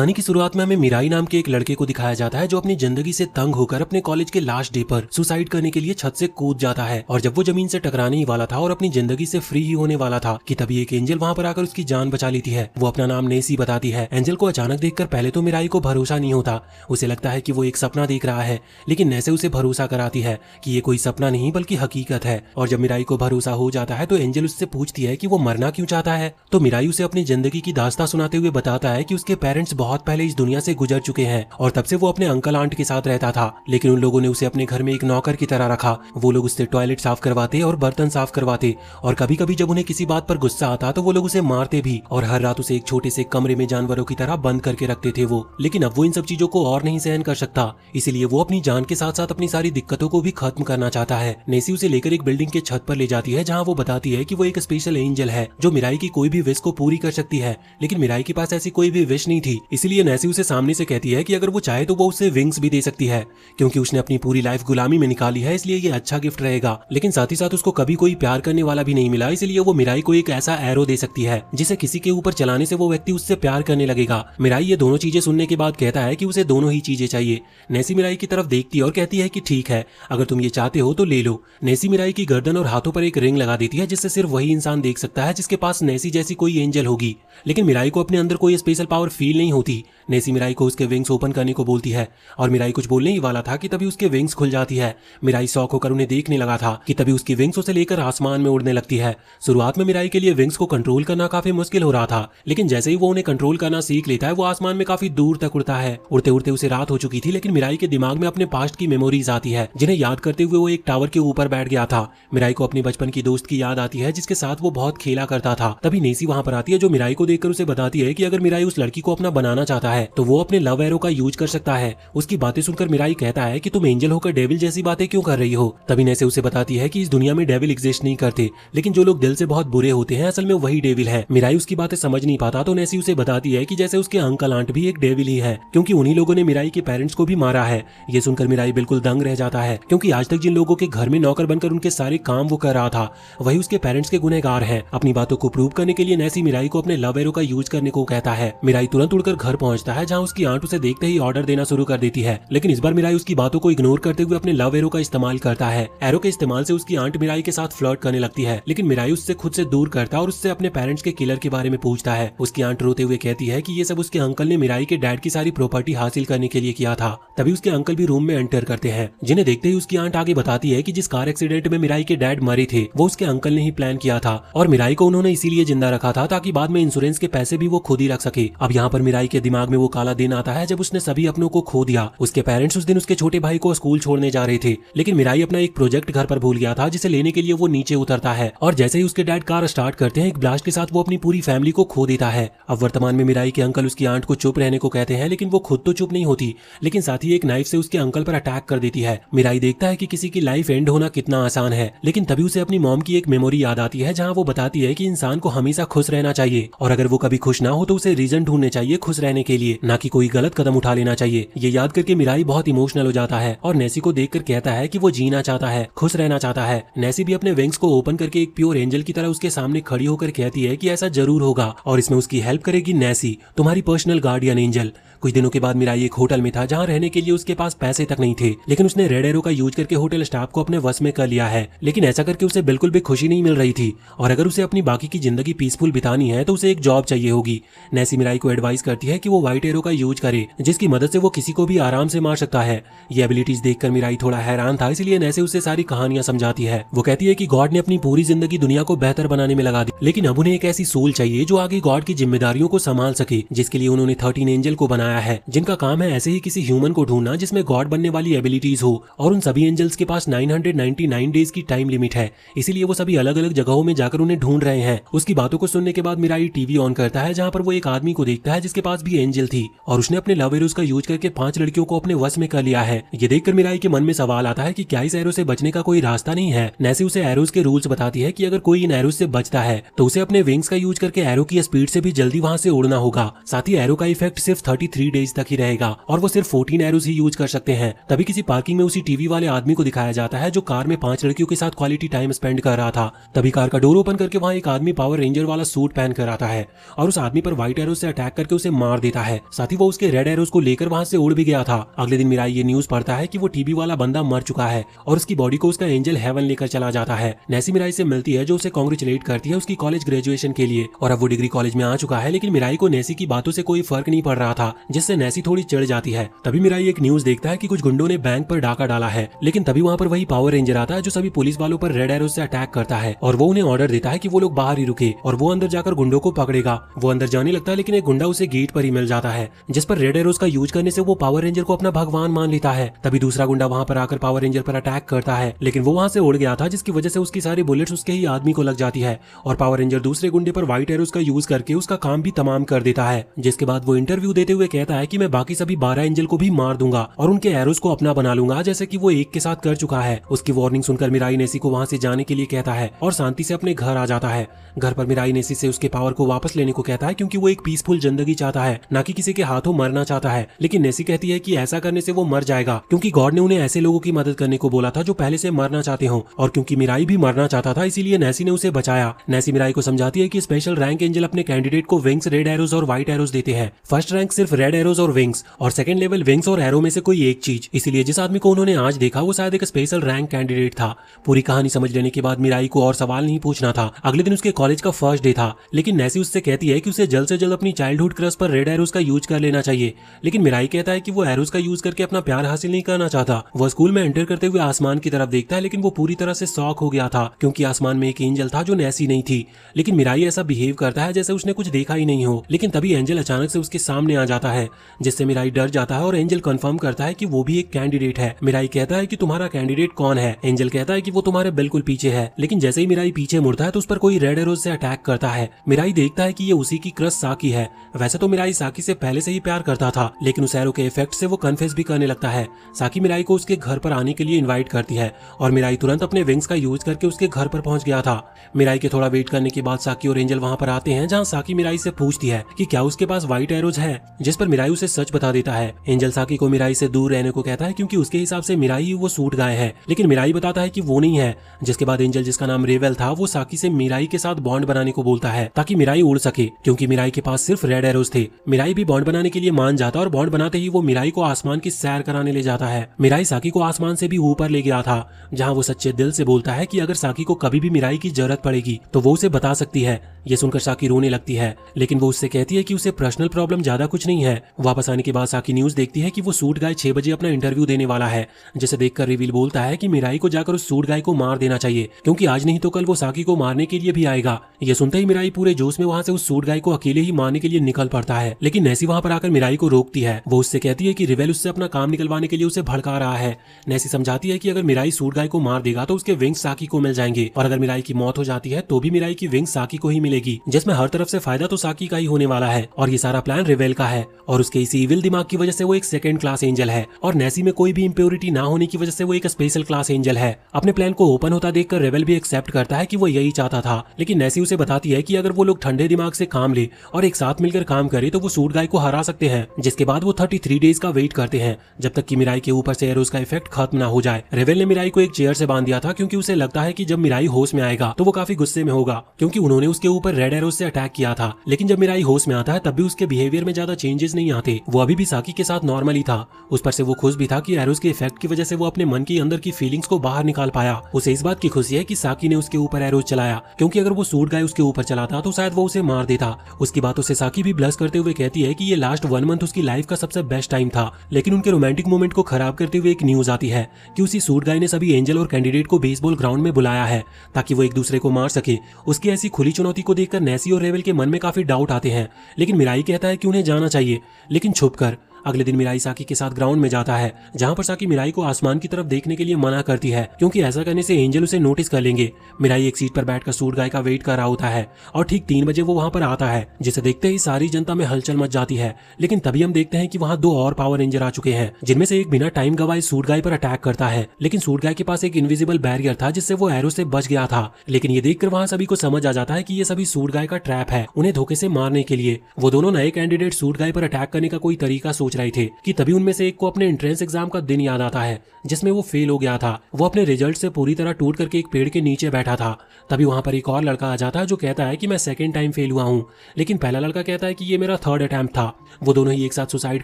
कहानी की शुरुआत में हमें मिराई नाम के एक लड़के को दिखाया जाता है जो अपनी जिंदगी से तंग होकर अपने कॉलेज के लास्ट डे पर सुसाइड करने के लिए छत से कूद जाता है। और जब वो जमीन से टकराने ही वाला था और अपनी जिंदगी से फ्री ही होने वाला था कि तभी एक एंजल वहाँ पर आकर उसकी जान बचा लेती है। वो अपना नाम नेसी बताती है। एंजल को अचानक देखकर पहले तो मिराई को भरोसा नहीं होता, उसे लगता है कि वो एक सपना देख रहा है, लेकिन नेसे उसे भरोसा कराती है कि ये कोई सपना नहीं बल्कि हकीकत है। और जब मिराई को भरोसा हो जाता है तो एंजल उससे पूछती है कि वो मरना क्यों चाहता है। तो मिराई उसे अपनी जिंदगी की दास्तां सुनाते हुए बताता है कि उसके पेरेंट्स बहुत पहले इस दुनिया से गुजर चुके हैं और तब से वो अपने अंकल आंट के साथ रहता था, लेकिन उन लोगों ने उसे अपने घर में एक नौकर की तरह रखा। वो लोग उससे टॉयलेट साफ करवाते और बर्तन साफ करवाते और कभी कभी जब उन्हें किसी बात पर गुस्सा आता तो वो लोग उसे मारते भी और हर रात उसे एक छोटे से कमरे में जानवरों की तरह बंद करके रखते थे वो। लेकिन अब वो इन सब चीजों को और नहीं सहन कर सकता, इसीलिए वो अपनी जान के साथ साथ अपनी सारी दिक्कतों को भी खत्म करना चाहता है। नेसी उसे लेकर एक बिल्डिंग के छत पर ले जाती है जहाँ वो बताती है कि वो एक स्पेशल एंजल है जो मिराई की कोई भी विश को पूरी कर सकती है, लेकिन मिराई के पास ऐसी कोई भी विश नहीं थी। इसीलिए नेसी उसे सामने से कहती है कि अगर वो चाहे तो वो उसे विंग्स भी दे सकती है, क्योंकि उसने अपनी पूरी लाइफ गुलामी में निकाली है, इसलिए ये अच्छा गिफ्ट रहेगा। लेकिन साथ ही साथ उसको कभी कोई प्यार करने वाला भी नहीं मिला, इसलिए वो मिराई को एक ऐसा एरो दे सकती है जिसे किसी के ऊपर चलाने से वो व्यक्ति उससे प्यार करने लगेगा। मिराई ये दोनों चीजें सुनने के बाद कहता है कि उसे दोनों ही चीजें चाहिए। नेसी मिराई की तरफ देखती है और कहती है कि ठीक है, अगर तुम ये चाहते हो तो ले लो। नेसी मिराई की गर्दन और हाथों पर एक रिंग लगा देती है जिससे सिर्फ वही इंसान देख सकता है जिसके पास नेसी जैसी कोई एंजल होगी। लेकिन मिराई को अपने अंदर कोई स्पेशल पावर फील नहीं होती। नेसी मिराई को उसके विंग्स ओपन करने को बोलती है और मिराई कुछ बोलने ही वाला था कि तभी उसके विंग्स खुल जाती है। मिराई शौक होकर उन्हें देखने लगा था कि तभी उसकी विंग्स उसे लेकर आसमान में उड़ने लगती है। शुरुआत में मिराई के लिए विंग्स को कंट्रोल करना काफी मुश्किल हो रहा था, लेकिन जैसे ही वो उन्हें कंट्रोल करना सीख लेता है वो आसमान में काफी दूर तक उड़ता है। उड़ते उड़ते उसे रात हो चुकी थी, लेकिन मिराई के दिमाग में अपने पास्ट की मेमोरीज आती है जिन्हें याद करते हुए वो एक टावर के ऊपर बैठ गया था। मिराई को अपनी बचपन की दोस्त की याद आती है जिसके साथ वो बहुत खेला करता था। तभी नेसी वहां पर आती है जो मिराई को देखकर उसे बताती है कि अगर मिराई उस लड़की को अपना बनाना चाहता है तो वो अपने लव एरो का यूज कर सकता है। उसकी बातें सुनकर मिराई कहता है कि तुम एंजल होकर डेविल जैसी बातें क्यों कर रही हो। तभी नेसे उसे बताती है कि इस दुनिया में डेविल एग्जिस्ट नहीं करते, लेकिन जो लोग दिल से बहुत बुरे होते हैं असल में वही डेविल है। मिराई उसकी बातें समझ नहीं पाता तो नेसी उसे बताती है कि जैसे उसके अंकल आंट भी एक डेविल ही है, क्योंकि उन्हीं लोगों ने मिराई के पेरेंट्स को भी मारा है। ये सुनकर मिराई बिल्कुल दंग रह जाता है, क्योंकि आज तक जिन लोगों के घर में नौकर बनकर उनके सारे काम वो कर रहा था वही उसके पेरेंट्स के गुनहगार हैं। अपनी बातों को प्रूव करने के लिए नेसी मिराई को अपने लव एरो का यूज करने को कहता है। मिराई तुरंत उड़कर घर पहुंचता है जहां उसकी आंट उसे देखते ही ऑर्डर देना शुरू कर देती है, लेकिन इस बार मिराई उसकी बातों को इग्नोर करते हुए अपने लव एरो का इस्तेमाल करता है। एरो के इस्तेमाल से उसकी आंट मिराई के साथ फ्लर्ट करने लगती है, लेकिन मिराई उससे खुद से दूर करता है और उससे अपने पेरेंट्स के किलर के बारे में पूछता है। उसकी आंट रोते हुए कहती है कि ये सब उसके अंकल ने मिराई के डैड की सारी प्रॉपर्टी हासिल करने के लिए किया था। तभी उसके अंकल भी रूम में एंटर करते हैं, जिन्हें देखते ही उसकी आंट आगे बताती है कि जिस कार एक्सीडेंट में मिराई के डैड मरे थे वो उसके अंकल ने ही प्लान किया था और मिराई को उन्होंने इसीलिए जिंदा रखा था ताकि बाद में इंश्योरेंस के पैसे भी वो खुद ही रख सके। अब यहाँ पर मिराई के दिमाग में वो काला दिन आता है जब उसने सभी अपनों को खो दिया। उसके पेरेंट्स उस दिन उसके छोटे भाई को स्कूल छोड़ने जा रहे थे, लेकिन मिराई अपना एक प्रोजेक्ट घर पर भूल गया था जिसे लेने के लिए वो नीचे उतरता है और जैसे ही उसके डैड कार स्टार्ट करते हैं एक ब्लास्ट के साथ वो अपनी पूरी फैमिली को खो देता है। अब वर्तमान में मिराई के अंकल उसकी आंट को चुप रहने को कहते हैं, लेकिन वो खुद तो चुप नहीं होती, लेकिन साथ ही एक नाइफ से उसके अंकल पर अटैक कर देती है। मिराई देखता है कि किसी की लाइफ एंड होना कितना आसान है, लेकिन तभी उसे अपनी मॉम की एक मेमोरी याद आती है जहाँ वो बताती है कि इंसान को हमेशा खुश रहना चाहिए और अगर वो कभी खुश ना हो तो उसे रीजन ढूंढने चाहिए खुश रहने के लिए, ना कि कोई गलत कदम उठा लेना चाहिए। ये याद करके मिराई बहुत इमोशनल हो जाता है और नेसी को देखकर कहता है कि वो जीना चाहता है, खुश रहना चाहता है। नेसी भी अपने विंग्स को ओपन करके एक प्योर एंजल की तरह उसके सामने खड़ी होकर कहती है कि ऐसा जरूर होगा और इसमें उसकी हेल्प करेगी नेसी, तुम्हारी पर्सनल गार्डियन एंजल। कुछ दिनों के बाद मिराई एक होटल में था जहाँ रहने के लिए उसके पास पैसे तक नहीं थे, लेकिन उसने रेड एरो का यूज करके होटल स्टाफ को अपने वश में कर लिया है। लेकिन ऐसा करके उसे बिल्कुल भी खुशी नहीं मिल रही थी और अगर उसे अपनी बाकी की जिंदगी पीसफुल बितानी है तो उसे एक जॉब चाहिए होगी। नेसी मिराई को एडवाइस करती है कि वो व्हाइट एरो का यूज करे जिसकी मदद से वो किसी को भी आराम से मार सकता है। ये एबिलिटीज देखकर मिराई थोड़ा हैरान था, इसलिए नेसी उसे सारी कहानियां समझाती है। वो कहती है कि गॉड ने अपनी पूरी जिंदगी दुनिया को बेहतर बनाने में लगा दी, लेकिन अब उन्हें एक ऐसी सोल चाहिए जो आगे गॉड की जिम्मेदारियों को संभाल सके, जिसके लिए उन्होंने 13 एंजल को बनाया है जिनका काम है ऐसे ही किसी ह्यूमन को ढूंढना जिसमें गॉड बनने वाली एबिलिटीज हो। और उन सभी एंजल्स के पास 999 डेज की टाइम लिमिट है, इसीलिए वो सभी अलग अलग जगहों में जाकर उन्हें ढूंढ रहे हैं। उसकी बातों को सुनने के बाद मिराई टीवी ऑन करता है जहाँ पर वो एक आदमी को देखता है जिसके पास भी एंजल थी और उसने अपने लव एरोज का यूज करके 5 लड़कियों को अपने वश में कर लिया है। ये देखकर मिराई के मन में सवाल आता है कि क्या इस एरो से बचने का कोई रास्ता नहीं है। नेसी उसे एरोज के रूल्स बताती है कि अगर कोई इन एरोज से बचता है तो उसे अपने विंग्स का यूज करके एरो की स्पीड से भी जल्दी वहाँ से उड़ना होगा। साथ ही एरो का इफेक्ट सिर्फ 33 डेज तक ही रहेगा और वो सिर्फ 14 एरोज ही यूज कर सकते हैं। तभी किसी पार्किंग में उसी टीवी वाले आदमी को दिखाया जाता है जो कार में 5 लड़कियों के साथ क्वालिटी टाइम स्पेंड कर रहा था। तभी कार का डोर ओपन करके वहाँ एक आदमी पावर रेंजर वाला सूट पहन कर आता है और उस आदमी पर व्हाइट एरोज से अटैक करके उसे मार देता है। साथ ही वो उसके रेड एरोज को लेकर वहाँ से उड़ भी गया था। अगले दिन मिराई ये न्यूज पढ़ता है कि वो टीवी वाला बंदा मर चुका है और उसकी बॉडी को उसका एंजल हेवन लेकर चला जाता है। नेसी मिराई से मिलती है जो उसे कांग्रेचुलेट करती है उसकी कॉलेज ग्रेजुएशन के लिए और अब वो डिग्री कॉलेज में आ चुका है। लेकिन मिराई को नेसी की बातों से कोई फर्क नहीं पड़ रहा था, जिससे नेसी थोड़ी चिढ़ जाती है। तभी मिराई एक न्यूज देखता है कि कुछ गुंडों ने बैंक पर डाका डाला है, लेकिन तभी वहाँ पर वही पावर रेंजर आता है जो सभी पुलिस वालों पर रेड एरोज से अटैक करता है और वो उन्हें ऑर्डर देता है कि वो लोग बाहर ही रुके और वो अंदर जाकर गुंडों को पकड़ेगा। वो अंदर जाने लगता है लेकिन एक गुंडा उसे गेट पर ही मिल जाता है, जिस पर रेड एरोज का यूज करने से वो पावर रेंजर को अपना भगवान मान लेता है। तभी दूसरा गुंडा वहाँ पर आकर पावर रेंजर पर अटैक करता है, लेकिन वो वहाँ से उड़ गया था, जिसकी वजह से उसकी सारी बुलेट्स उसके ही आदमी को लग जाती है और पावर रेंजर दूसरे गुंडे पर व्हाइट एरोज का यूज करके उसका काम भी तमाम कर देता है। जिसके बाद वो इंटरव्यू देते हुए कहता है कि मैं बाकी सभी 12 एंजल को भी मार दूंगा और उनके एरोज को अपना बना लूंगा, जैसे कि वो एक के साथ कर चुका है। उसकी वार्निंग सुनकर मिराई नेसी को वहाँ से जाने के लिए कहता है और शांति से अपने घर आ जाता है। घर पर मिराई नेसी से उसके पावर को वापस लेने को कहता है क्योंकि वो एक पीसफुल जिंदगी चाहता है, ना कि किसी के हाथों मरना चाहता है। लेकिन नेसी कहती है कि ऐसा करने से वो मर जाएगा क्योंकि गॉड ने उन्हें ऐसे लोगों की मदद करने को बोला था जो पहले से मरना चाहते हो, और क्योंकि मिराई भी मरना चाहता था इसीलिए नेसी ने उसे बचाया। नेसी मिराई को समझाती है कि स्पेशल रैंक एंजल अपने कैंडिडेट को विंग्स, रेड एरोज और व्हाइट एरोज देते हैं। फर्स्ट रैंक सिर्फ रेड एरोज और विंग्स और सेकंड लेवल विंग्स और एरो में से कोई एक चीज। इसीलिए जिस आदमी को उन्होंने आज देखा वो शायद एक स्पेशल रैंक कैंडिडेट था। पूरी कहानी समझ लेने के बाद मिराई को और सवाल नहीं पूछना था। अगले दिन उसके कॉलेज का फर्स्ट डे था, लेकिन नेसी उससे कहती है कि उसे जल्द से जल्द अपनी चाइल्डहुड क्रश पर रेड एरोज का यूज कर लेना चाहिए। लेकिन मिराई कहता है कि वो एरोज का यूज करके अपना प्यार हासिल नहीं करना चाहता। वो स्कूल में एंटर करते हुए आसमान की तरफ देखता है, लेकिन वो पूरी तरह से शॉक हो गया था क्योंकि आसमान में एक एंजल था जो नेसी नहीं थी। लेकिन मिराई ऐसा बिहेव करता है जैसे उसने कुछ देखा ही नहीं हो। लेकिन तभी एंजल अचानक से उसके सामने आ जाता है, जिससे मिराई डर जाता है और एंजल कंफर्म करता है कि वो भी एक कैंडिडेट है। मिराई कहता है कि तुम्हारा कैंडिडेट कौन है? एंजल कहता है कि वो तुम्हारे बिल्कुल पीछे है। लेकिन जैसे ही मिराई पीछे मुड़ता है तो उस पर कोई रेड एरोज से अटैक करता है। मिराई देखता है कि ये उसी की क्रश साकी है। वैसे तो मिराई साकी से पहले से ही प्यार करता था, लेकिन उस एरो के इफेक्ट से वो कन्फेस भी करने लगता है। साकी मिराई को उसके घर पर आने के लिए इनवाइट करती है और मिराई तुरंत अपने विंग्स का यूज करके उसके घर पर पहुंच गया था। मिराई के थोड़ा वेट करने के बाद साकी और एंजल वहां पर आते हैं, जहां साकी मिराई से पूछती है कि क्या उसके पास व्हाइट एरोज है, जिस पर मिराई उसे सच बता देता है। एंजल साकी को मिराई से दूर रहने को कहता है क्योंकि उसके हिसाब से मिराई ही वो सूट गाय है, लेकिन मिराई बताता है कि वो नहीं है। जिसके बाद एंजल, जिसका नाम रेवेल था, वो साकी से मिराई के साथ बॉन्ड बनाने को बोलता है ताकि मिराई उड़ सके, क्योंकि मिराई के पास सिर्फ रेड एरोज थे। मिराई भी बॉन्ड बनाने के लिए मान जाता और बॉन्ड बनाते ही वो मिराई को आसमान की सैर कराने ले जाता है। मिराई साकी को आसमान से भी ऊपर ले गया था, जहाँ वो सच्चे दिल से बोलता है कि अगर साकी को कभी भी मिराई की जरूरत पड़ेगी तो वो उसे बता सकती है। ये सुनकर साकी रोने लगती है, लेकिन वो उससे कहती है कि उसे पर्सनल प्रॉब्लम ज्यादा कुछ नहीं है। वापस आने के बाद साकी न्यूज देखती है कि वो सूट गाय 6 बजे अपना इंटरव्यू देने वाला है, जिसे देखकर रिवील बोलता है कि मिराई को जाकर उस सूट गाय को मार देना चाहिए, क्योंकि आज नहीं तो कल वो साकी को मारने के लिए भी आएगा। ये सुनते ही मिराई पूरे जोश में वहाँ से उस सूट गाय को अकेले ही मारने के लिए निकल पड़ता है, लेकिन नेसी वहाँ पर आकर मिराई को रोकती है। वो उससे कहती है कि रिवेल उससे अपना काम निकलवाने के लिए उसे भड़का रहा है। नेसी समझाती है कि अगर मिराई सूट गाय को मार देगा तो उसके विंग्स साकी को मिल जाएंगे, और अगर मिराई की मौत हो जाती है तो भी मिराई की विंग्स साकी को ही मिलेगी, जिसमें हर तरफ से फायदा तो साकी का ही होने वाला है। और ये सारा प्लान रिवेल का है, और उसके इसी इविल दिमाग की वजह से वो एक सेकंड क्लास एंजल है, और नेसी में कोई भी इंप्योरिटी ना होने की वजह से वो एक स्पेशल क्लास एंजल है। अपने प्लान को ओपन होता देखकर रिवेल भी एक्सेप्ट करता है कि वो यही चाहता था, लेकिन नेसी उसे बताती है कि अगर वो लोग ठंडे दिमाग से काम ले और एक साथ मिलकर काम करे तो वो सूट गाय को हरा सकते हैं। जिसके बाद वो 33 डेज का वेट करते हैं, जब तक कि मिराई के ऊपर से एरोज का इफेक्ट खत्म ना हो जाए। रिवेल ने मिराई को एक चेयर से बांध दिया था क्योंकि उसे लगता है कि जब मिराई होश में आएगा तो वो काफी गुस्से में होगा, क्योंकि उन्होंने उसके ऊपर रेड एरोज से अटैक किया था। लेकिन जब मिराई होश में आता है तब भी उसके बिहेवियर में ज्यादा चेंजेस नहीं आते। वो अभी भी साकी के साथ नॉर्मल ही था। उस पर से वो खुश भी था कि एरोज के इफेक्ट की वजह से वो अपने मन के अंदर की फीलिंग्स को बाहर निकाल पाया। उसे इस बात की खुशी है कि साकी ने उसके ऊपर एरोज चलाया, क्योंकि अगर वो सूट गाय उसके ऊपर चलाता तो शायद वो उसे मार देता। उसकी बातों से साकी भी ब्लश करते हुए कहती है कि ये लास्ट 1 मंथ उसकी लाइफ का सबसे बेस्ट टाइम था। लेकिन उनके रोमांटिक मोमेंट को खराब करते हुए एक न्यूज आती है कि उसी सूट गाय ने सभी एंजल और कैंडिडेट को बेसबॉल ग्राउंड में बुलाया है ताकि वो एक दूसरे को मार सके। उसकी ऐसी खुली चुनौती को देखकर नेसी और रेवेल के मन में काफी डाउट आते हैं, लेकिन मिराई कहता है कि उन्हें जाना चाहिए, लेकिन छुपकर। अगले दिन मिराई साकी के साथ ग्राउंड में जाता है, जहाँ पर साकी मिराई को आसमान की तरफ देखने के लिए मना करती है, क्योंकि ऐसा करने से एंजल उसे नोटिस कर लेंगे। मिराई एक सीट पर बैठकर सूट गाय का वेट कर रहा होता है और ठीक 3 बजे वो वहाँ पर आता है, जिसे देखते ही सारी जनता में हलचल मच जाती है। लेकिन तभी हम देखते हैं कि वहाँ 2 और पावर रेंजर आ चुके हैं, जिनमें से एक बिना टाइम गवाए सूट गाय पर अटैक करता है। लेकिन सूट गाय के पास एक इनविजिबल बैरियर था, जिससे वो एरो से बच गया था। लेकिन ये देखकर वहाँ सभी को समझ आ जाता है कि ये सभी सूट गाय का ट्रैप है, उन्हें धोखे से मारने के लिए। वो दोनों नए कैंडिडेट सूट गाय पर अटैक करने का कोई तरीका सोच रहे थे कि तभी उनमें से एक को अपने एंट्रेंस एग्जाम का दिन याद आता है, जिसमें वो फेल हो गया था। वो अपने रिजल्ट से पूरी तरह टूट करके एक पेड़ के नीचे बैठा था। तभी वहाँ पर एक और लड़का आ जाता है जो कहता है कि मैं सेकंड टाइम फेल हुआ हूँ, लेकिन पहला लड़का कहता है कि ये मेरा 3rd अटेम्प्ट था। वो दोनों ही एक साथ सुसाइड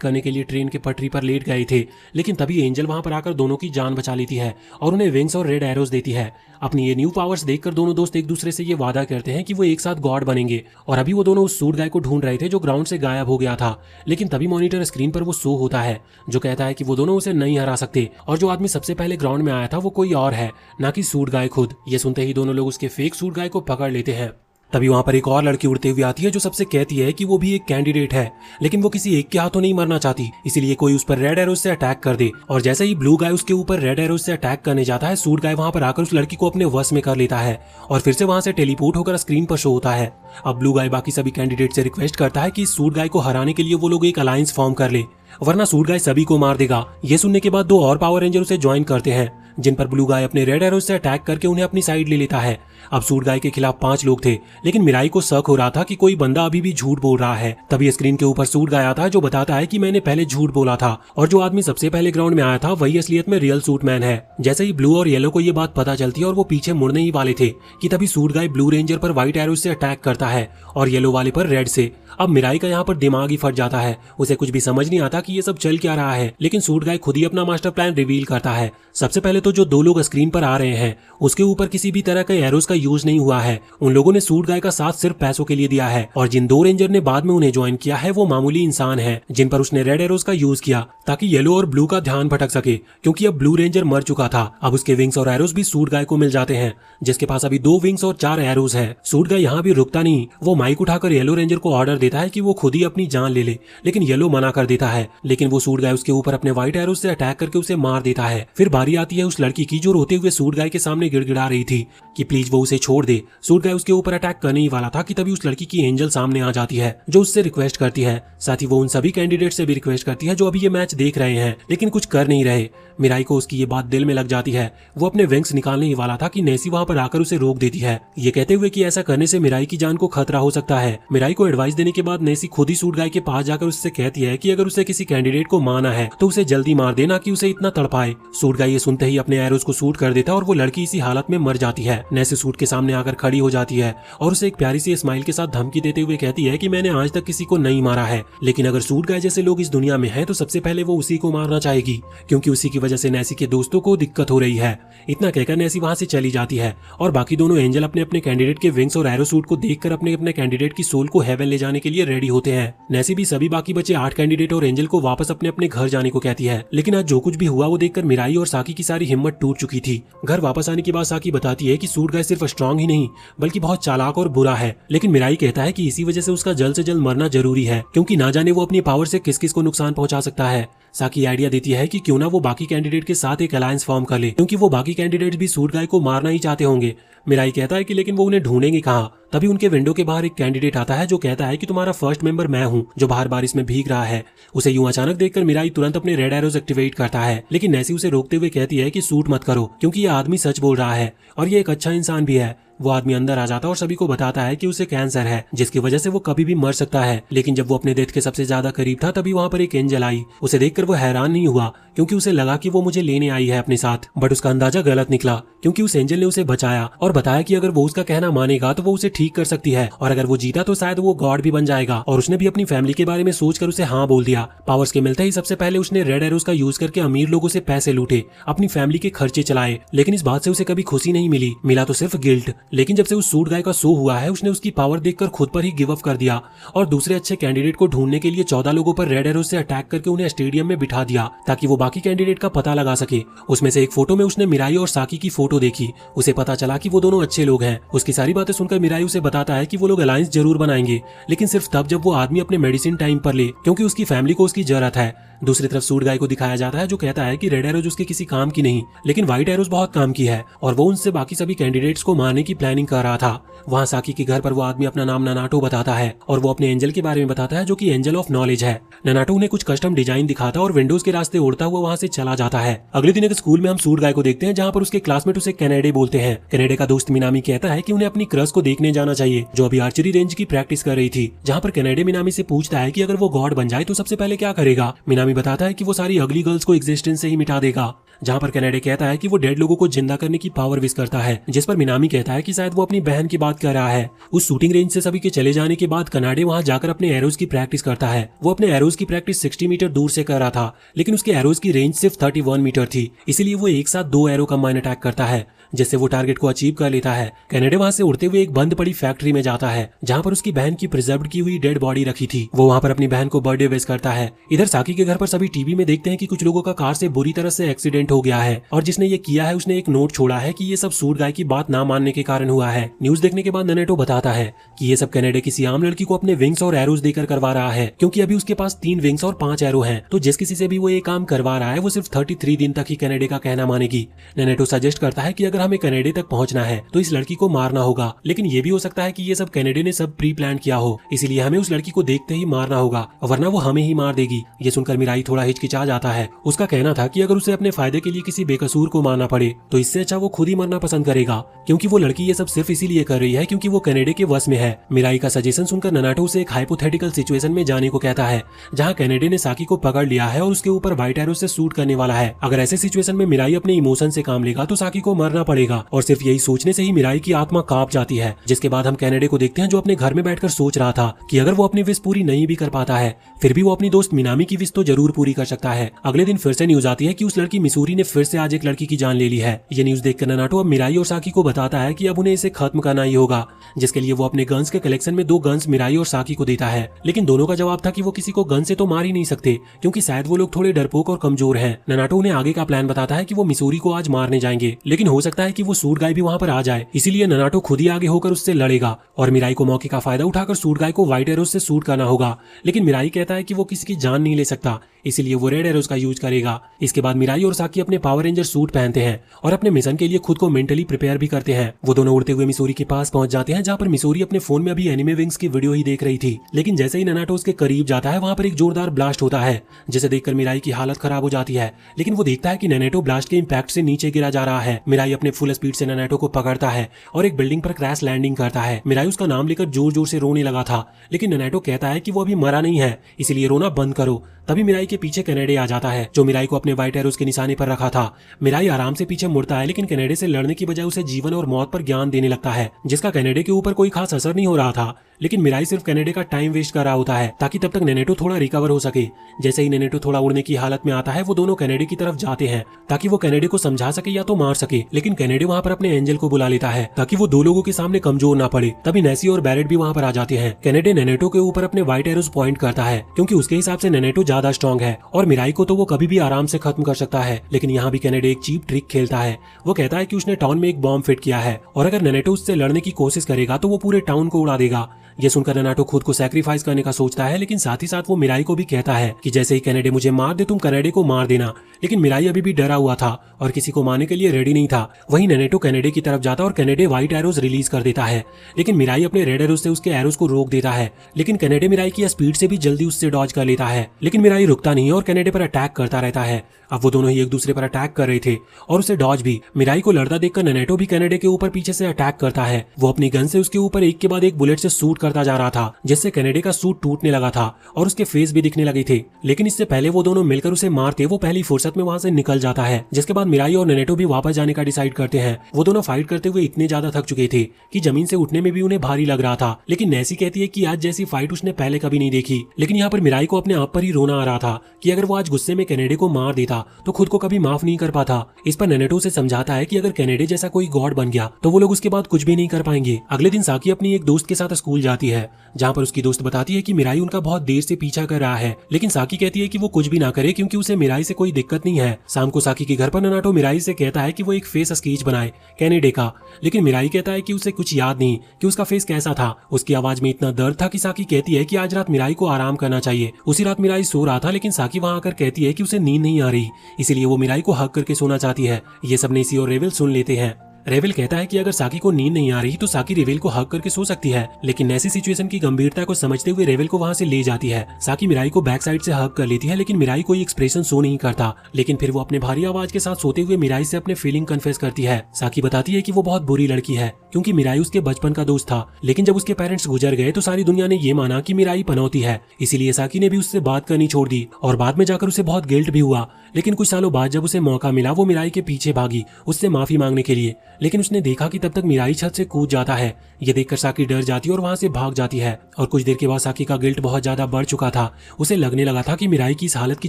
करने के लिए ट्रेन के पटरी पर लेट गए थे, लेकिन तभी एंजल वहाँ पर आकर दोनों की जान बचा लेती है और उन्हें विंग्स और रेड एरोज देती है। अपनी ये न्यू पावर्स देखकर दोनों दोस्त एक दूसरे से ये वादा करते हैं कि वो एक साथ गॉड बनेंगे। और अभी वो दोनों उस सूट गाय को ढूंढ रहे थे जो ग्राउंड से गायब हो गया था। लेकिन तभी मॉनिटर स्क्रीन पर वो शो होता है, जो कहता है कि वो दोनों उसे नहीं हरा सकते और जो आदमी सबसे पहले ग्राउंड में आया था वो कोई और है, ना कि सूट गाय खुद। ये सुनते ही दोनों लोग उसके फेक सूट गाय को पकड़ लेते हैं। तभी वहाँ पर एक और लड़की उड़ते हुए आती है जो सबसे कहती है कि वो भी एक कैंडिडेट है, लेकिन वो किसी एक के हाथों नहीं मरना चाहती, इसीलिए कोई उस पर रेड एरोज से अटैक कर दे। और जैसे ही ब्लू गाय उसके ऊपर रेड एरोज से अटैक करने जाता है, सूट गाय वहाँ पर आकर उस लड़की को अपने वश में कर लेता है और फिर से वहाँ से टेलीपोर्ट होकर स्क्रीन पर शो होता है। अब ब्लू गाय बाकी सभी कैंडिडेट से रिक्वेस्ट करता है कि इस सूट गाय को हराने के लिए वो लोग एक अलायंस फॉर्म कर ले, वरना सूट गाय सभी को मार देगा। ये सुनने के बाद 2 और पावर रेंजर उसे ज्वाइन करते हैं, जिन पर ब्लू गाय अपने रेड एरोज से अटैक करके उन्हें अपनी साइड ले लेता है। अब सूट गाय के खिलाफ 5 लोग थे, लेकिन मिराई को शक हो रहा था कि कोई बंदा अभी भी झूठ बोल रहा है। तभी स्क्रीन के ऊपर सूट गाय आता है जो बताता है कि मैंने पहले झूठ बोला था और जो आदमी सबसे पहले ग्राउंड में आया था वही असलियत में रियल सूट मैन है। जैसे ही ब्लू और येलो को ये बात पता चलती है और वो पीछे मुड़ने ही वाले थे कि तभी सूट गाय ब्लू रेंजर पर व्हाइट एरोज से अटैक करता है और येलो वाले पर रेड से। अब मिराई का यहाँ पर दिमाग ही फट जाता है, उसे कुछ भी समझ नहीं आता कि ये सब चल क्या रहा है। लेकिन सूट गाय खुद ही अपना मास्टर प्लान रिवील करता है। सबसे पहले तो जो 2 लोग स्क्रीन पर आ रहे हैं उसके ऊपर किसी भी तरह के एरोज का यूज नहीं हुआ है। उन लोगों ने सूट गाय का साथ सिर्फ पैसों के लिए दिया है और जिन 2 रेंजर ने बाद में उन्हें ज्वाइन किया है वो मामूली इंसान है, जिन पर उसने रेड एरोज का यूज किया ताकि येलो और ब्लू का ध्यान भटक सके, क्योंकि अब ब्लू रेंजर मर चुका था। अब उसके विंग्स और एरोज भी सूट गाय को मिल जाते हैं, जिसके पास अभी 2 विंग्स और 4 एरोज है। सूट गाय यहाँ भी रुकता नहीं, वो माइक उठाकर येलो रेंजर को ऑर्डर देता है कि वो खुद ही अपनी जान ले ले, लेकिन येलो मना कर देता है। लेकिन वो सूट गाय उसके ऊपर अपने व्हाइट एरोज से अटैक करके उसे मार देता है। फिर बारी आती है उस लड़की की जो रोते हुए सूट गाय के सामने गिड़गिड़ा रही थी कि प्लीज वो उसे छोड़ दे। सूट गाय उसके ऊपर अटैक करने ही वाला था कि तभी उस लड़की की एंजल सामने आ जाती है जो उससे रिक्वेस्ट करती है। साथ ही वो उन सभी कैंडिडेट से भी रिक्वेस्ट करती है जो अभी ये मैच देख रहे हैं लेकिन कुछ कर नहीं रहे। मिराई को उसकी ये बात दिल में लग जाती है। वो अपने विंग्स निकालने ही वाला था कि नेसी वहाँ पर आकर उसे रोक देती है, ये कहते हुए कि ऐसा करने से मिराई की जान को खतरा हो सकता है। मिराई को एडवाइस देने के बाद नेसी खुद ही सूट गाय के पास जाकर उससे कहती है कि अगर उसे किसी कैंडिडेट को मारना है तो उसे जल्दी मार देना, कि उसे इतना तड़पाए। सूट गाय ये सुनते ही अपने एरोज को शूट कर देता है और वो लड़की इसी हालत में मर जाती है। नेसी सूट के सामने आकर खड़ी हो जाती है और उसे एक प्यारी सी स्माइल के साथ धमकी देते हुए कहती है कि मैंने आज तक किसी को नहीं मारा है, लेकिन अगर सूट गाय जैसे लोग इस दुनिया में हैं तो सबसे पहले वो उसी को मारना चाहेगी, क्योंकि उसी की वजह से नेसी के दोस्तों को दिक्कत हो रही है। इतना कहकर नेसी वहां से चली जाती है और बाकी दोनों एंजल अपने अपने कैंडिडेट के विंग्स और एरो सूट को देखकर अपने अपने कैंडिडेट की सोल को हेवन ले जाने के लिए रेडी होते हैं। नेसी भी सभी बाकी बचे 8 कैंडिडेट और एंजल को वापस अपने अपने घर जाने को कहती है, लेकिन आज जो कुछ भी हुआ वो देखकर मिराई और साकी की सारी हिम्मत टूट चुकी थी। घर वापस आने के बाद साकी बताती है कि सूट गाय सिर्फ स्ट्रांग ही नहीं बल्कि बहुत चालाक और बुरा है, लेकिन मिराई कहता है कि इसी वजह से उसका जल्द से जल्द मरना जरूरी है, क्योंकि ना जाने वो अपनी पावर से किस किस को नुकसान पहुंचा सकता है। साकी आइडिया देती है कि क्यों ना वो बाकी कैंडिडेट के साथ एक अलायंस फॉर्म कर ले, क्योंकि वो बाकी कैंडिडेट भी सूट गाय को मारना ही चाहते होंगे। मिराई कहता है कि लेकिन वो उन्हें ढूंढेंगे कहाँ। तभी उनके विंडो के बाहर एक कैंडिडेट आता है जो कहता है कि तुम्हारा फर्स्ट मेंबर मैं हूँ जो बाहर बारिश में भीग रहा है। उसे यूं अचानक देखकर मिराई तुरंत अपने रेड एरोज एक्टिवेट करता है, लेकिन नेसी उसे रोकते हुए कहती है कि शूट मत करो, क्योंकि ये आदमी सच बोल रहा है और ये एक अच्छा इंसान भी है। वो आदमी अंदर आ जाता है और सभी को बताता है कि उसे कैंसर है, जिसकी वजह से वो कभी भी मर सकता है। लेकिन जब वो अपने डेथ के सबसे ज्यादा करीब था तभी वहाँ पर एक एंजल आई। उसे देखकर वो हैरान नहीं हुआ, क्योंकि उसे लगा कि वो मुझे लेने आई है अपने साथ, बट उसका अंदाजा गलत निकला, क्योंकि उस एंजल ने उसे बचाया और बताया कि अगर वो उसका कहना मानेगा तो वो उसे ठीक कर सकती है, और अगर वो जीता तो शायद वो गॉड भी बन जाएगा। और उसने भी अपनी फैमिली के बारे में सोचकर उसे हाँ बोल दिया। पावर्स के मिलते ही सबसे पहले उसने रेड एरोज का यूज करके अमीर लोगों से पैसे लूटे, अपनी फैमिली के खर्चे चलाए, लेकिन इस बात से उसे कभी खुशी नहीं मिली, मिला तो सिर्फ गिल्ट। लेकिन जब से उस सूट गाय का शो हुआ है उसने उसकी पावर देखकर खुद पर ही गिव अप कर दिया और दूसरे अच्छे कैंडिडेट को ढूंढने के लिए 14 लोगों पर रेड एरोज से अटैक करके उन्हें स्टेडियम में बिठा दिया ताकि वो बाकी कैंडिडेट का पता लगा सके। उसमें से एक फोटो में उसने मिराई और साकी की फोटो देखी। उसे पता चला कि वो दोनों अच्छे लोग हैं। उसकी सारी बातें सुनकर मिराई उसे बताता है कि वो लोग अलायंस जरूर बनाएंगे, लेकिन सिर्फ तब जब वो आदमी अपने मेडिसिन टाइम पर ले, क्योंकि उसकी फैमिली को उसकी जरूरत है। दूसरी तरफ सूट गाय को दिखाया जाता है जो कहता है कि रेड एरोज उसके किसी काम की नहीं, लेकिन व्हाइट एरोज बहुत काम की है और वो उनसे बाकी सभी कैंडिडेट्स को मारने की प्लानिंग कर रहा था। वहाँ साकी के घर पर वो आदमी अपना नाम ननाटो बताता है और वो अपने एंजल के बारे में बताता है जो कि एंजल ऑफ नॉलेज है। ननाटो उन्हें कुछ कस्टम डिजाइन दिखाता और विंडोज के रास्ते उड़ता हुआ वहाँ से चला जाता है। अगले दिन एक स्कूल में हम सूट गाय को देखते हैं जहाँ पर उसके क्लासमेट उसे कैनेडे बोलते हैं। कैनेडे का दोस्त मिनामी कहता है कि उन्हें अपनी क्रश को देखने जाना चाहिए जो अभी आर्चरी रेंज की प्रैक्टिस कर रही थी, जहाँ पर कैनेडे मिनामी से पूछता है कि अगर वो गॉड बन जाए तो सबसे पहले क्या करेगा। मिनामी बताता है कि वो सारी अगली गर्ल्स को एग्जिस्टेंस से ही मिटा देगा, जहाँ पर कैनेडे कहता है कि वो डेड लोगों को जिंदा करने की पावर विश करता है, जिस पर मिनामी कहता है कि शायद वो अपनी बहन की बात कर रहा है। उस शूटिंग रेंज से सभी के चले जाने के बाद कनाडे वहाँ जाकर अपने एरोज की प्रैक्टिस करता है। वो अपने एरोज की प्रैक्टिस 60 मीटर दूर से कर रहा था, लेकिन उसके एरोज की रेंज सिर्फ 31 मीटर थी, इसीलिए वो एक साथ 2 एरो कंबाइन अटैक करता है, जिससे वो टारगेट को अचीव कर लेता है। कैनेडे वहाँ से उड़ते हुए एक बंद पड़ी फैक्ट्री में जाता है जहाँ पर उसकी बहन की प्रिजर्व्ड की हुई डेड बॉडी रखी थी। वो वहाँ पर अपनी बहन को बर्थडे विश करता है। इधर साकी के घर पर सभी टीवी में देखते हैं कि कुछ लोगों का कार से बुरी तरह से एक्सीडेंट हो गया है और जिसने ये किया है उसने एक नोट छोड़ा है कि ये सब सूट गाय की बात ना मानने के कारण हुआ है। न्यूज देखने के बाद ननेटो बताता है कि ये सब कैनेडे किसी आम लड़की को अपने विंग्स और एरोज देकर करवा रहा है, क्योंकि अभी उसके पास 3 विंग्स और 5 एरो हैं। तो जिस किसी से भी वो ये काम करवा रहा है वो सिर्फ 33 दिन तक ही कैनेडे का कहना मानेगी। ननेटो सजेस्ट करता है कि अगर हमें कैनेडे तक पहुंचना है तो इस लड़की को मारना होगा, लेकिन ये भी हो सकता है कि ये सब कैनेडे ने सब प्री प्लान किया हो, इसीलिए हमें उस लड़की को देखते ही मारना होगा वरना वो हमें ही मार देगी। ये सुनकर मिराई थोड़ा हिचकिचा जाता है। उसका कहना था कि अगर उसे अपने फायदे के लिए किसी बेकसूर को मारना पड़े तो इससे अच्छा वो खुद ही मरना पसंद करेगा, क्योंकि वो लड़की ये सब सिर्फ इसीलिए कर रही है क्योंकि वो कैनेडे के वश में है। मिराई का सजेशन सुनकर ननाटो उसे एक हाइपोथेटिकल सिचुएशन में जाने को कहता है जहाँ कैनेडे ने साकी को पकड़ लिया है और उसके ऊपर व्हाइट एरो से शूट करने वाला है। अगर ऐसे सिचुएशन में मिराई अपने इमोशन से काम लेगा तो साकी को मरना पड़ेगा और सिर्फ यही सोचने से ही मिराई की आत्मा कांप जाती है। जिसके बाद हम कैनेडे को देखते हैं जो अपने घर में बैठकर सोच रहा था कि अगर वो अपनी विश पूरी नहीं भी कर पाता है फिर भी वो अपनी दोस्त मिनामी की विश तो जरूर पूरी कर सकता है। अगले दिन फिर से न्यूज आती है कि उस लड़की मिसूरी ने फिर से आज एक लड़की की जान ले ली है। ये न्यूज देखकर ननाटो अब मिराई और साकी को बताता है कि अब उन्हें इसे खत्म करना ही होगा, जिसके लिए वो अपने गन्स के कलेक्शन में 2 गन्स मिराई और साकी को देता है। लेकिन दोनों का जवाब था कि वो किसी को गन से तो मार ही नहीं सकते क्योंकि शायद वो लोग थोड़े डरपोक और कमजोर हैं। ननाटो उन्हें आगे का प्लान बताता है कि वो मिसूरी को आज मारने जाएंगे, लेकिन हो सकता है कि वो सूट गाय भी वहाँ पर आ जाए, इसीलिए ननाटो खुद ही आगे होकर उससे लड़ेगा और मिराई को मौके का फायदा उठाकर सूट गाय को व्हाइट एरोज से शूट करना होगा। लेकिन मिराई कहता है कि वो किसी की जान नहीं ले सकता, इसीलिए वो रेड एरोज का यूज करेगा। इसके बाद मिराई और साकी अपने पावर रेंजर सूट पहनते हैं और अपने मिशन के लिए खुद को मेंटली प्रिपेयर भी करते हैं। वो दोनों उड़ते हुए मिसूरी के पास पहुंच जाते हैं जहाँ पर मिसूरी अपने फोन में अभी एनिमे विंग्स की वीडियो ही देख रही थी। लेकिन जैसे ही ननाटो उसके करीब जाता है वहाँ पर एक जोरदार ब्लास्ट होता है जिसे देखकर मिराई की हालत खराब हो जाती है। लेकिन वो देखता है कि ननाटो ब्लास्ट के इम्पैक्ट से नीचे गिरा जा रहा है। मिराई अपने फुल स्पीड से ननाटो को पकड़ता है और एक बिल्डिंग पर क्रैश लैंडिंग करता है। मिराई उसका नाम लेकर जोर जोर से रोने लगा था, लेकिन ननाटो कहता है कि वो अभी मरा नहीं है, इसीलिए रोना बंद करो। तभी मिराई के पीछे कैनेडे आ जाता है जो मिराई को अपने व्हाइट एरोज के निशाने पर रखा था। मिराई आराम से पीछे मुड़ता है, लेकिन कैनेडे से लड़ने की बजाय उसे जीवन और मौत पर ज्ञान देने लगता है, जिसका कैनेडे के ऊपर कोई खास असर नहीं हो रहा था। लेकिन मिराई सिर्फ कैनेडे का टाइम वेस्ट कर रहा होता है ताकि तब तक नैनेटो थोड़ा रिकवर हो सके। जैसे ही नैनेटो थोड़ा उड़ने की हालत में आता है वो दोनों कैनेडे की तरफ जाते हैं ताकि वो कैनेडे को समझा सके या तो मार सके, लेकिन कैनेडे वहाँ पर अपने एंजल को बुला लेता है ताकि वो 2 लोगों के सामने कमजोर ना पड़े। तभी नेसी और बैरेट भी वहाँ पर आ जाते हैं। कैनेडे नैनेटो के ऊपर अपने व्हाइट एरोज पॉइंट करता है क्योंकि उसके हिसाब से नैनेटो ज्यादा स्ट्रॉन्ग है और मिराई को तो वो कभी भी आराम से खत्म कर सकता है। लेकिन यहाँ भी कैनेडे एक चीप ट्रिक खेलता है। वो कहता है कि उसने टाउन में एक बॉम्ब फिट किया है और अगर नैनेटो उससे लड़ने की कोशिश करेगा तो वो पूरे टाउन को उड़ा देगा। ये सुनकर ननाटो खुद को सैक्रिफाइस करने का सोचता है, लेकिन साथ ही साथ वो मिराई को भी कहता है कि जैसे ही कैनेडे मुझे मार दे तुम कैनेडे को मार देना। लेकिन मिराई अभी भी डरा हुआ था और किसी को मारने के लिए रेडी नहीं था। वहीं नैनेटो कैनेडे की तरफ जाता और कैनेडे व्हाइट एरोज रिलीज कर देता है, लेकिन मिराई अपने रेड एरोज से उसके एरोज को रोक देता है। लेकिन कैनेडे मिराई की स्पीड से भी जल्दी उससे डॉज कर लेता है, लेकिन मिराई रुकता नहीं और कैनेडे पर अटैक करता रहता है। अब वो दोनों ही एक दूसरे पर अटैक कर रहे थे और उसे डॉज भी। मिराई को लड़ता देखकर नैनेटो भी कैनेडे के ऊपर पीछे से अटैक करता है। वो अपनी गन से उसके ऊपर एक के बाद एक बुलेट से शूट करता जा रहा था, जिससे कैनेडे का सूट टूटने लगा था और उसके फेस भी दिखने लगे थे। लेकिन इससे पहले वो दोनों मिलकर उसे मारते वो पहली फुर्सत में वहां से निकल जाता है। जिसके बाद मिराई और नैनेटो भी वापस जाने का डिसाइड करते हैं। वो दोनों फाइट करते हुए इतने ज्यादा थक चुके थे कि जमीन से उठने में भी उन्हें भारी लग रहा था। लेकिन नेसी कहती है कि आज जैसी फाइट उसने पहले कभी नहीं देखी। लेकिन यहाँ पर मिराई को अपने आप पर ही रोना आ रहा था कि अगर वो आज गुस्से में कैनेडे को मार देता तो खुद को कभी माफ नहीं कर पाता। इस पर नैनेटो उसे समझाता है कि अगर कैनेडे जैसा कोई गॉड बन गया तो वो लोग उसके बाद कुछ भी नहीं कर पाएंगे। अगले दिन साकी अपनी एक दोस्त के साथ स्कूल जाती जाती है, जहाँ पर उसकी दोस्त बताती है कि मिराई उनका बहुत देर से पीछा कर रहा है, लेकिन साकी कहती है कि वो कुछ भी ना करे क्योंकि उसे मिराई से कोई दिक्कत नहीं है। शाम को साकी के घर पर ननाटो मिराई से कहता है कि वो एक फेस स्केच बनाए कैनेडा का, लेकिन मिराई कहता है कि उसे कुछ याद नहीं कि उसका फेस कैसा था। उसकी आवाज में इतना दर्द था कि साकी कहती है कि आज रात मिराई को आराम करना चाहिए। उसी रात मिराई सो रहा था, लेकिन साकी वहां आकर कहती है कि उसे नींद नहीं आ रही, इसीलिए वो मिराई को हक करके सोना चाहती है। ये सब नेसी और रेवेल सुन लेते हैं। रेवेल कहता है कि अगर साकी को नींद नहीं आ रही तो साकी रेवेल को हक करके सो सकती है, लेकिन ऐसी सिचुएशन की गंभीरता को समझते हुए रेवेल को वहां से ले जाती है। साकी मिराई को बैक साइड से हक कर लेती है, लेकिन मिराई कोई एक्सप्रेशन शो नहीं करता, लेकिन फिर वो अपने भारी आवाज के साथ सोते हुए मिराई से अपने फीलिंग कन्फेस करती है। साकी बताती है कि वो बहुत बुरी लड़की है क्योंकि मिराई उसके बचपन का दोस्त था, लेकिन जब उसके पेरेंट्स गुजर गए तो सारी दुनिया ने ये माना कि मिराई पनौती है, इसीलिए साकी ने भी उससे बात करनी छोड़ दी और बाद में जाकर उसे बहुत गिल्ट भी हुआ। लेकिन कुछ सालों बाद जब उसे मौका मिला वो मिराई के पीछे भागी उससे माफी मांगने के लिए, लेकिन उसने देखा कि तब तक मिराई छत से कूद जाता है। ये देखकर साकी डर जाती है और वहां से भाग जाती है। और कुछ देर के बाद साकी का गिल्ट बहुत ज्यादा बढ़ चुका था। उसे लगने लगा था कि मिराई की इस हालत की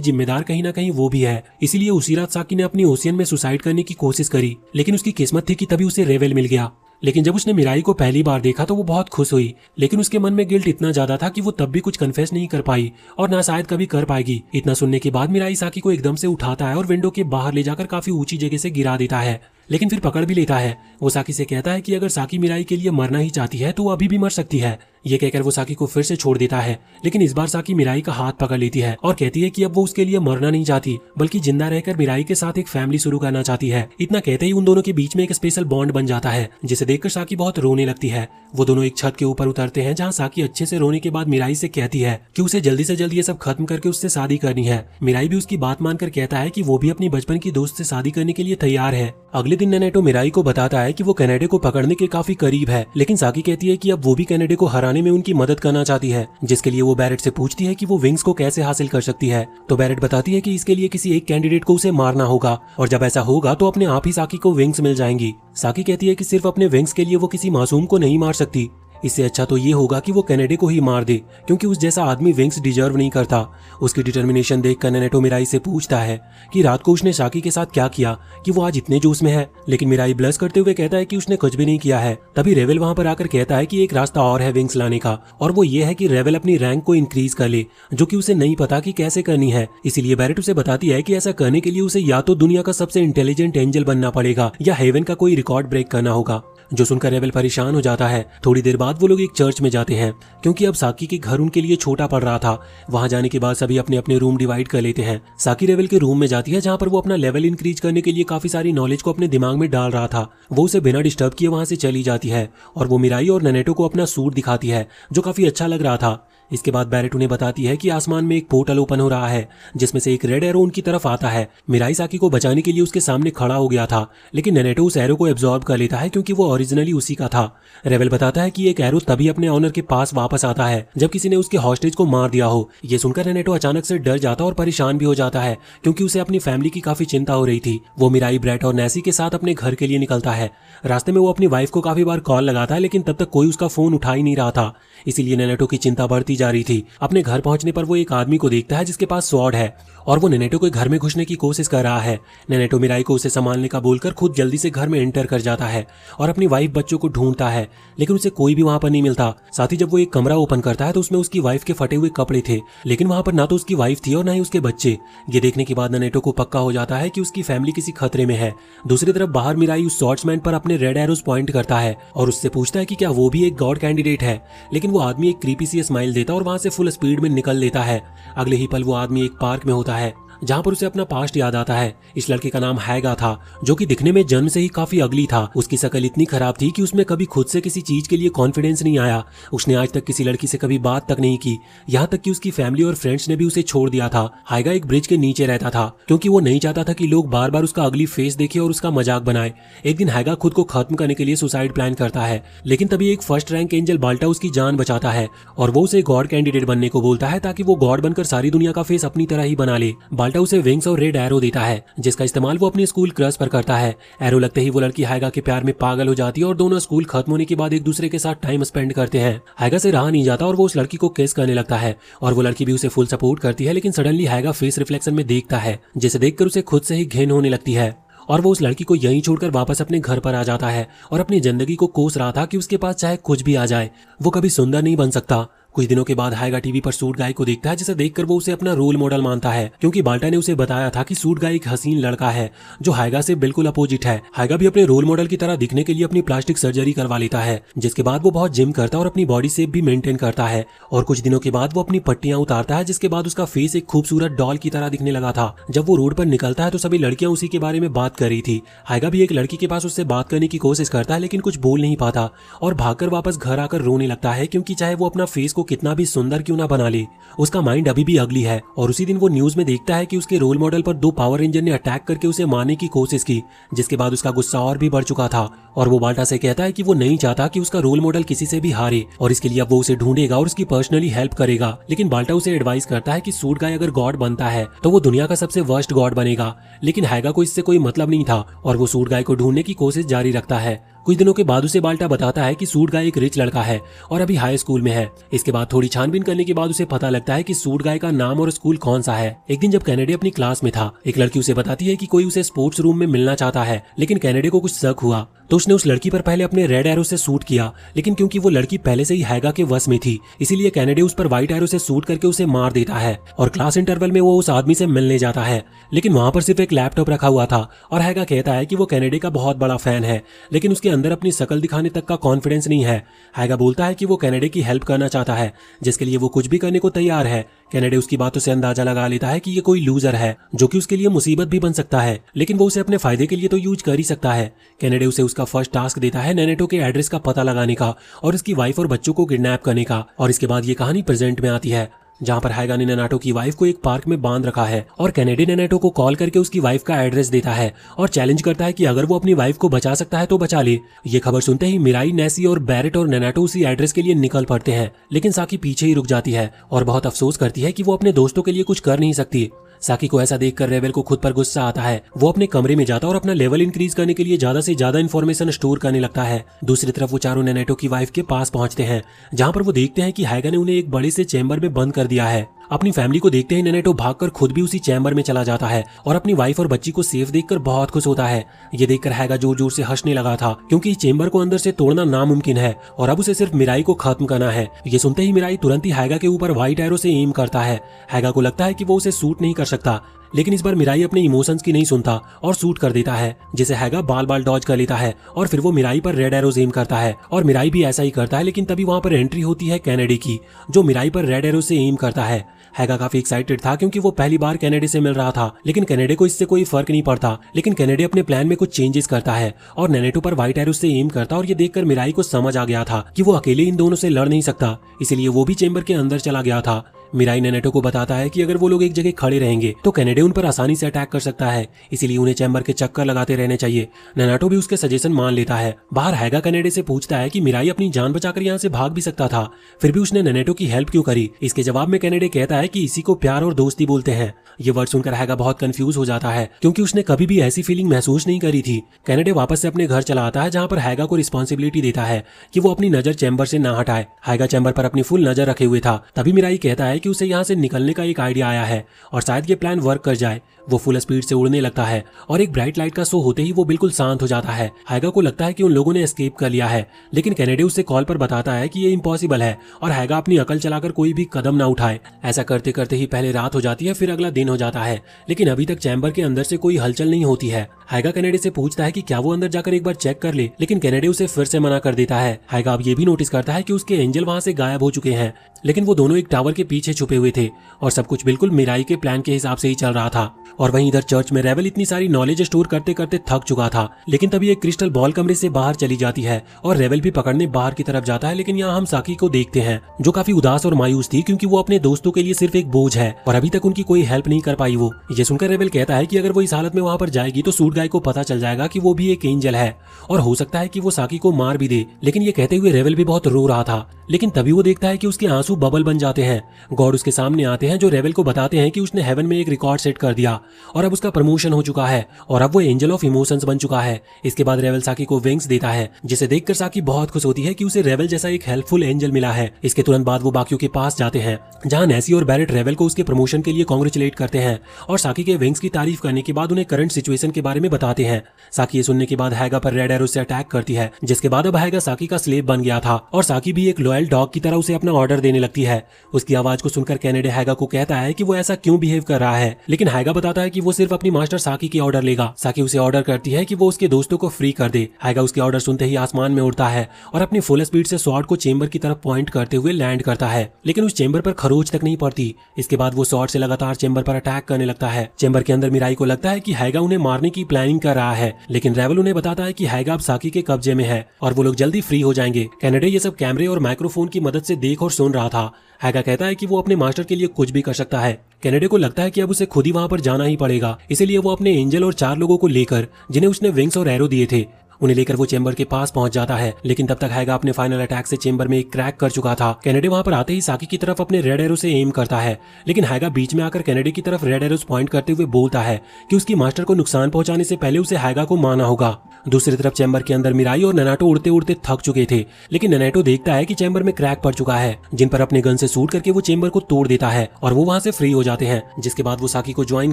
जिम्मेदार कहीं ना कहीं वो भी है, इसीलिए उसी रात साकी ने अपनी ओशियन में सुसाइड करने की कोशिश करी, लेकिन उसकी किस्मत थी कि तभी उसे रेवेल मिल गया। लेकिन जब उसने मिराई को पहली बार देखा तो वो बहुत खुश हुई, लेकिन उसके मन में गिल्ट इतना ज्यादा था कि वो तब भी कुछ कन्फेस नहीं कर पाई और ना शायद कभी कर पाएगी। इतना सुनने के बाद मिराई साकी को एकदम से उठाता है और विंडो के बाहर ले जाकर काफी ऊंची जगह से गिरा देता है, लेकिन फिर पकड़ भी लेता है। वो साकी से कहता है कि अगर साकी मिराई के लिए मरना ही चाहती है तो वो अभी भी मर सकती है। ये कहकर वो साकी को फिर से छोड़ देता है, लेकिन इस बार साकी मिराई का हाथ पकड़ लेती है और कहती है कि अब वो उसके लिए मरना नहीं चाहती, बल्कि जिंदा रहकर मिराई के साथ एक फैमिली शुरू करना चाहती है। इतना कहते ही उन दोनों के बीच में एक स्पेशल बॉन्ड बन जाता है, जिसे देखकर साकी बहुत रोने लगती है। वो दोनों एक छत के ऊपर उतरते हैं, जहाँ साकी अच्छे से रोने के बाद मिराई से कहती है कि उसे जल्दी से जल्दी ये सब खत्म करके उससे शादी करनी है। मिराई भी उसकी बात मानकर कहता है कि वो भी अपनी बचपन की दोस्त से शादी करने के लिए तैयार है। अगले दिन नैनेटो मिराई को बताता है कि वो कनाडा को पकड़ने के काफी करीब है, लेकिन साकी कहती है कि अब वो भी कनाडा को हराने में उनकी मदद करना चाहती है, जिसके लिए वो बैरेट से पूछती है कि वो विंग्स को कैसे हासिल कर सकती है। तो बैरेट बताती है कि इसके लिए किसी एक कैंडिडेट को उसे मारना होगा और जब ऐसा होगा तो अपने आप ही साकी को विंग्स मिल जाएंगी। साकी कहती है कि सिर्फ अपने विंग्स के लिए वो किसी मासूम को नहीं मार सकती, इससे अच्छा तो ये होगा कि वो कनाडा को ही मार दे, क्योंकि उस जैसा आदमी विंग्स डिजर्व नहीं करता। उसकी डिटर्मिनेशन देखकर नैनेटो मिराई से पूछता है कि रात को उसने साकी के साथ क्या किया कि वो आज इतने जोश में है, लेकिन मिराई ब्लश करते हुए कहता है कि उसने कुछ भी नहीं किया है। तभी रेवेल वहां पर आकर कहता है कि एक रास्ता और है विंग्स लाने का, और वो ये है कि रेवेल अपनी रैंक को इंक्रीज कर ले, जो कि उसे नहीं पता कि कैसे करनी है। इसीलिए बैरेट उसे बताती है कि ऐसा करने के लिए उसे या तो दुनिया का सबसे इंटेलिजेंट एंजल बनना पड़ेगा या हेवन का कोई रिकॉर्ड ब्रेक करना होगा, जो सुनकर रेवेल परेशान हो जाता है। थोड़ी देर बाद वो लोग एक चर्च में जाते हैं, क्योंकि अब साकी के घर उनके लिए छोटा पड़ रहा था। वहां जाने के बाद सभी अपने अपने रूम डिवाइड कर लेते हैं। साकी रेवेल के रूम में जाती है, जहां पर वो अपना लेवल इंक्रीज करने के लिए काफी सारी नॉलेज को अपने दिमाग में डाल रहा था। वो उसे बिना डिस्टर्ब किए वहां से चली जाती है और वो मिराई और नैनेटो को अपना सूट दिखाती है, जो काफी अच्छा लग रहा था। इसके बाद बैरेट उन्हें बताती है कि आसमान में एक पोर्टल ओपन हो रहा है, जिसमें से एक रेड एरो उनकी तरफ आता है। मिराई साकी को बचाने के लिए उसके सामने खड़ा हो गया था, लेकिन नैनेटो उस एरो को एब्जॉर्ब कर लेता है क्योंकि वो ओरिजिनली उसी का था। रेवेल बताता है कि एक एरो तभी अपने ऑनर के पास वापस आता है जब किसी ने उसके हॉस्टेज को मार दिया हो। ये सुनकर नैनेटो अचानक से डर जाता और परेशान भी हो जाता है, क्योंकि उसे अपनी फैमिली की काफी चिंता हो रही थी। वो मिराई, ब्रेट और नैसी के साथ अपने घर के लिए निकलता है। रास्ते में वो अपनी वाइफ को काफी बार कॉल लगाता है, लेकिन तब तक कोई उसका फोन उठा ही नहीं रहा था, इसीलिए नैनेटो की चिंता बढ़ती जा रही थी। अपने घर पहुंचने पर वो एक आदमी को देखता है जिसके पास स्वॉर्ड है और वो नैनेटो के घर में घुसने की कोशिश कर रहा है। नैनेटो मिराई को उसे संभालने का बोलकर खुद जल्दी से घर में एंटर कर जाता है और अपनी वाइफ बच्चों को ढूंढता है, लेकिन उसे कोई भी वहां पर नहीं मिलता। साथ ही जब वो एक कमरा ओपन करता है तो उसमें उसकी वाइफ के फटे हुए कपड़े थे, लेकिन वहां पर ना तो उसकी वाइफ थी और ना ही उसके बच्चे। ये देखने के बाद नैनेटो को पक्का हो जाता है कि उसकी फैमिली किसी खतरे में है। दूसरी तरफ बाहर मिराई उस स्वॉर्ड्समैन पर अपने रेड एरोज पॉइंट करता है और उससे पूछता है कि क्या वो भी एक गॉड कैंडिडेट है, लेकिन वो आदमी एक क्रीपी सी स्माइल देता और वहां से फुल स्पीड में निकल लेता है। अगले ही पल वो आदमी एक पार्क में होता है, जहाँ पर उसे अपना पास्ट याद आता है। इस लड़के का नाम हैगा था, जो कि दिखने में जन्म से ही काफी अगली था। उसकी शक्ल इतनी खराब थी कि उसमें कभी खुद से किसी चीज के लिए कॉन्फिडेंस नहीं आया। उसने आज तक किसी लड़की से कभी बात तक नहीं की, यहाँ तक कि उसकी फैमिली और फ्रेंड्स ने भी उसे छोड़ दिया था। हैगा एक ब्रिज के नीचे रहता था, क्योंकि वो नहीं चाहता था कि लोग बार बार उसका अगली फेस देखे और उसका मजाक बनाए। एक दिन हैगा खुद को खत्म करने के लिए सुसाइड प्लान करता है, लेकिन तभी एक फर्स्ट रैंक एंजल बाल्टा उसकी जान बचाता है और वो उसे गॉड कैंडिडेट बनने को बोलता है, ताकि वो गॉड बनकर सारी दुनिया का फेस अपनी तरह ही बना ले। बाल्टा उसे विंग्स और रेड एरो देता है, जिसका इस्तेमाल वो अपनी स्कूल क्रश पर करता है। एरो लगते ही वो लड़की हैगा के प्यार में पागल हो जाती है और दोनों स्कूल खत्म होने के बाद एक दूसरे के साथ टाइम स्पेंड करते हैं। हैगा से रहा नहीं जाता और वो उस लड़की को किस करने लगता है और वो लड़की भी उसे फुल सपोर्ट करती है, लेकिन सडनली हैगा फेस रिफ्लेक्शन में देखता है, जिसे देखकर उसे खुद से ही घिन होने लगती है और वो उस लड़की को यहीं छोड़कर वापस अपने घर पर आ जाता है और अपनी जिंदगी को कोस रहा था कि उसके पास चाहे कुछ भी आ जाए वो कभी सुंदर नहीं बन सकता। कुछ दिनों के बाद हायगा टीवी पर सूट गाय को देखता है, जिसे देखकर वो उसे अपना रोल मॉडल मानता है, क्योंकि बाल्टा ने उसे बताया था कि सूट गाय एक हसीन लड़का है जो हायगा से बिल्कुल अपोजिट है। हायगा भी अपने रोल मॉडल की तरह दिखने के लिए अपनी प्लास्टिक सर्जरी करवा लेता है, जिसके बाद वो बहुत जिम करता है और अपनी बॉडी शेप भी मेंटेन करता है। और कुछ दिनों के बाद वो अपनी पट्टियां उतारता है, जिसके बाद उसका फेस एक खूबसूरत डॉल की तरह दिखने लगा था। जब वो रोड पर निकलता है तो सभी लड़कियां उसी के बारे में बात कर रही थी। हायगा भी एक लड़की के पास उससे बात करने की कोशिश करता है, लेकिन कुछ बोल नहीं पाता और भागकर वापस घर आकर रोने लगता है, क्योंकि चाहे वो अपना फेस को कितना भी सुंदर क्यों ना बना ले, उसका माइंड अभी भी अगली है। और उसी दिन वो न्यूज में देखता है कि उसके रोल मॉडल पर 2 पावर रेंजर ने अटैक करके उसे मारने की कोशिश की, जिसके बाद उसका गुस्सा और भी बढ़ चुका था और वो बाल्टा से कहता है कि वो नहीं चाहता कि उसका रोल मॉडल किसी से भी हारे और इसके लिए अब वो उसे ढूंढेगा और उसकी पर्सनली हेल्प करेगा। लेकिन बाल्टा उसे एडवाइस करता है कि सूट गाय अगर गॉड बनता है तो वो दुनिया का सबसे वर्स्ट गॉड बनेगा। लेकिन हायगा को इससे कोई मतलब नहीं था और वो सूट गाय को ढूंढने की कोशिश जारी रखता है। कुछ दिनों के बाद उसे बाल्टा बताता है कि सूट गाय एक रिच लड़का है और अभी हाई स्कूल में है। इसके बाद थोड़ी छानबीन करने के बाद उसे पता लगता है कि सूट गाय का नाम और स्कूल कौन सा है। एक दिन जब कैनेडे अपनी क्लास में था, एक लड़की उसे बताती है कि कोई उसे स्पोर्ट्स रूम में मिलना चाहता है, लेकिन कैनेडे को कुछ शक हुआ तो उसने उस लड़की पर पहले अपने रेड एरो से शूट किया, लेकिन क्योंकि वो लड़की पहले से ही हायगा के वश में थी, इसीलिए कैनेडे उस पर व्हाइट एरो से शूट करके उसे मार देता है। और क्लास इंटरवल में वो उस आदमी से मिलने जाता है, लेकिन वहां पर सिर्फ एक लैपटॉप रखा हुआ था और हायगा कहता है कि वो कैनेडे का बहुत बड़ा फैन है, लेकिन उसके अंदर अपनी शकल दिखाने तक का कॉन्फिडेंस नहीं है। हायगा बोलता है कि वो कैनेडे की हेल्प करना चाहता है, जिसके लिए वो कुछ भी करने को तैयार है। कैनेडे उसकी बातों से अंदाजा लगा लेता है कि ये कोई लूजर है जो कि उसके लिए मुसीबत भी बन सकता है, लेकिन वो उसे अपने फायदे के लिए तो यूज कर ही सकता है। कैनेडे उसे उसका फर्स्ट टास्क देता है नैनेटो के एड्रेस का पता लगाने का और उसकी वाइफ और बच्चों को किडनैप करने का। और इसके बाद ये कहानी प्रेजेंट में आती है, जहाँ पर हायगा ने नैनेटो की वाइफ को एक पार्क में बांध रखा है और कैनेडे नैनेटो को कॉल करके उसकी वाइफ का एड्रेस देता है और चैलेंज करता है कि अगर वो अपनी वाइफ को बचा सकता है तो बचा ले। ये खबर सुनते ही मिराई, नेसी और बैरेट और नैनेटो उसी एड्रेस के लिए निकल पड़ते हैं, लेकिन साकी पीछे ही रुक जाती है और बहुत अफसोस करती है कि वो अपने दोस्तों के लिए कुछ कर नहीं सकती। साकी को ऐसा देखकर रेवेल को खुद पर गुस्सा आता है। वो अपने कमरे में जाता और अपना लेवल इंक्रीज करने के लिए ज्यादा से ज्यादा इन्फॉर्मेशन स्टोर करने लगता है। दूसरी तरफ वो चारों नैनेटो की वाइफ के पास पहुंचते हैं, जहां पर वो देखते हैं कि हायगा ने उन्हें एक बड़े से चैम्बर में बंद कर दिया है। अपनी फैमिली को देखते ही नैनेटो भागकर खुद भी उसी चैम्बर में चला जाता है और अपनी वाइफ और बच्ची को सेफ देखकर बहुत खुश होता है। ये देखकर हायगा जोर जोर से हंसने लगा था, क्योंकि चैम्बर को अंदर से तोड़ना नामुमकिन है और अब उसे सिर्फ मिराई को खत्म करना है। ये सुनते ही मिराई तुरंत ही हायगा के ऊपर व्हाइट एरो से एम करता है। हायगा को लगता है कि वो उसे सूट नहीं कर सकता, लेकिन इस बार मिराई अपने इमोशंस की नहीं सुनता और शूट कर देता है, जिसे हायगा बाल बाल डॉज कर लेता है और फिर वो मिराई पर रेड एरोज एम करता है और मिराई भी ऐसा ही करता है। लेकिन तभी वहां पर एंट्री होती है कैनेडे की, जो मिराई पर रेड एरो से एम करता है। हायगा काफी एक्साइटेड था क्योंकि वो पहली बार कैनेडे से मिल रहा था, लेकिन कैनेडे को इससे कोई फर्क नहीं पड़ता। लेकिन कैनेडे अपने प्लान में कुछ चेंजेस करता है और नैनेटो पर व्हाइट एरो से एम करता और ये देखकर मिराई को समझ आ गया था कि वो अकेले इन दोनों से लड़ नहीं सकता, इसीलिए वो भी चेंबर के अंदर चला गया था। मिराई नैनेटो को बताता है कि अगर वो लोग एक जगह खड़े रहेंगे तो कैनेडे उन पर आसानी से अटैक कर सकता है, इसीलिए उन्हें चैम्बर के चक्कर लगाते रहने चाहिए। नैनेटो भी उसके सजेशन मान लेता है। बाहर हायगा कैनेडे से पूछता है कि मिराई अपनी जान बचाकर यहाँ से भाग भी सकता था, फिर भी उसने नैनेटो की हेल्प क्यों करी। इसके जवाब में कैनेडे कहता है कि इसी को प्यार और दोस्ती बोलते हैं। ये वर्ड सुनकर हायगा बहुत कंफ्यूज हो जाता है, क्योंकि उसने कभी भी ऐसी फीलिंग महसूस नहीं करी थी। कैनेडे वापस से अपने घर चला आता है, जहाँ पर हायगा को रिस्पॉन्सिबिलिटी देता है कि वो अपनी नजर चैम्बर से ना हटाए। हायगा चैम्बर पर अपनी फुल नजर रखे हुए था। तभी मिराई कहता है कि उसे यहाँ से निकलने का एक आइडिया आया है और शायद ये प्लान वर्क कर जाए। वो फुल स्पीड से उड़ने लगता है और एक ब्राइट लाइट का शो होते ही वो बिल्कुल शांत हो जाता है। हायगा को लगता है कि उन लोगों ने एस्केप कर लिया है, लेकिन कैनेडे उससे कॉल पर बताता है कि ये इम्पॉसिबल है और हायगा अपनी अकल चलाकर कोई भी कदम ना उठाए। ऐसा करते करते ही पहले रात हो जाती है, फिर अगला दिन हो जाता है, लेकिन अभी तक चैम्बर के अंदर से कोई हलचल नहीं होती है। हायगा कैनेडे से पूछता है कि क्या वो अंदर जाकर एक बार चेक कर ले, लेकिन कैनेडे उसे फिर से मना कर देता है। हायगा अब ये भी नोटिस करता है कि उसके एंजल वहां से गायब हो चुके हैं, लेकिन वो दोनों एक टावर के पीछे छुपे हुए थे और सब कुछ बिल्कुल मिराई के प्लान के हिसाब से ही चल रहा था। और वहीं इधर चर्च में रेवेल इतनी सारी नॉलेज स्टोर करते करते थक चुका था, लेकिन तभी एक क्रिस्टल बॉल कमरे से बाहर चली जाती है और रेवेल भी पकड़ने बाहर की तरफ जाता है। लेकिन यहाँ हम साकी को देखते हैं, जो काफी उदास और मायूस थी, क्योंकि वो अपने दोस्तों के लिए सिर्फ एक बोझ है और अभी तक उनकी कोई हेल्प नहीं कर पाई। वो ये सुनकर रेवेल कहता है कि अगर वो इस हालत में वहां पर जाएगी तो सूट गाय को पता चल जाएगा कि वो भी एक एंजल है और हो सकता है कि वो साकी को मार भी दे। लेकिन ये कहते हुए रेवेल भी बहुत रो रहा था, लेकिन तभी वो देखता है कि उसके आंसू बबल बन जाते हैं। गॉड उसके सामने आते हैं, जो रेवेल को बताते हैं कि उसने हेवन में एक रिकॉर्ड सेट कर दिया और अब उसका प्रमोशन हो चुका है और अब वो एंजल ऑफ इमोशंस बन चुका है। इसके बाद रेवल साकी को विंग्स देता है, जिसे देखकर साकी बहुत खुश होती है कि उसे रेवल जैसा एक हेल्पफुल एंजल मिला है। इसके तुरंत बाद वो बाकियों के पास जाते हैं, जहाँ नेसी और बैरेट रेवल को उसके प्रमोशन के लिए कांग्रेचुलेट करते हैं और साकी के विंग्स की तारीफ करने के बाद उन्हें करंट सिचुएशन के बारे में बताते हैं। साकी ये सुनने के बाद हैगा पर रेड एरो से अटैक करती है, जिसके बाद अब हैगा साकी का स्लेव बन गया था और साकी भी एक लॉयल डॉग की तरह उसे अपना ऑर्डर देने लगती है। उसकी आवाज को सुनकर कैनेडे हैगा को कहता है कि वो ऐसा क्यों बिहेव कर रहा है, लेकिन हैगा बताता है कि वो सिर्फ अपनी मास्टर साकी की ऑर्डर लेगा। साकी उसे ऑर्डर करती है कि वो उसके दोस्तों को फ्री कर दे। हैगा उसके ऑर्डर सुनते ही आसमान में उड़ता है और अपनी फुल स्पीड से स्वॉर्ड को चेंबर की तरफ पॉइंट करते हुए लैंड करता है, लेकिन उस चेंबर पर खरोच तक नहीं पड़ती। इसके बाद वो स्वॉर्ड से लगातार चेंबर पर अटैक करने लगता है। चेंबर के अंदर मिराई को लगता है कि हैगा उन्हें मारने की प्लानिंग कर रहा है, लेकिन रेवल उन्हें बताता है कि हैगा अब साकी के कब्जे में है और वो लोग जल्दी फ्री हो जाएंगे। कैनेडे ये सब कैमरे और माइक्रोफोन की मदद से देख और सुन रहा था। हैगा कहता है कि वो अपने मास्टर के लिए कुछ भी कर सकता है। कैनेडे को लगता है कि अब उसे खुद ही वहां पर जाना ही पड़ेगा, इसीलिए वो अपने एंजल और 4 लोगों को लेकर, जिन्हें उसने विंग्स और एरो दिए थे, उन्हें लेकर वो चेंबर के पास पहुंच जाता है। लेकिन तब तक हैगा अपने फाइनल अटैक से चेंबर में एक क्रैक कर चुका था। कैनेडे वहां पर आते ही साकी की तरफ अपने रेड एरो से एम करता है, लेकिन हैगा बीच में आकर कैनेडे की तरफ रेड एरोस पॉइंट करते हुए बोलता है कि उसकी मास्टर को नुकसान पहुंचाने से पहले उसे हैगा को मारना होगा। दूसरी तरफ चेंबर के अंदर मिराई और ननाटो उड़ते उड़ते थक चुके थे, लेकिन ननाटो देखता है कि चेंबर में क्रैक पड़ चुका है, जिन पर अपने गन से शूट करके वो चेंबर को तोड़ देता है और वो वहां से फ्री हो जाते हैं। जिसके बाद वो साकी को ज्वाइन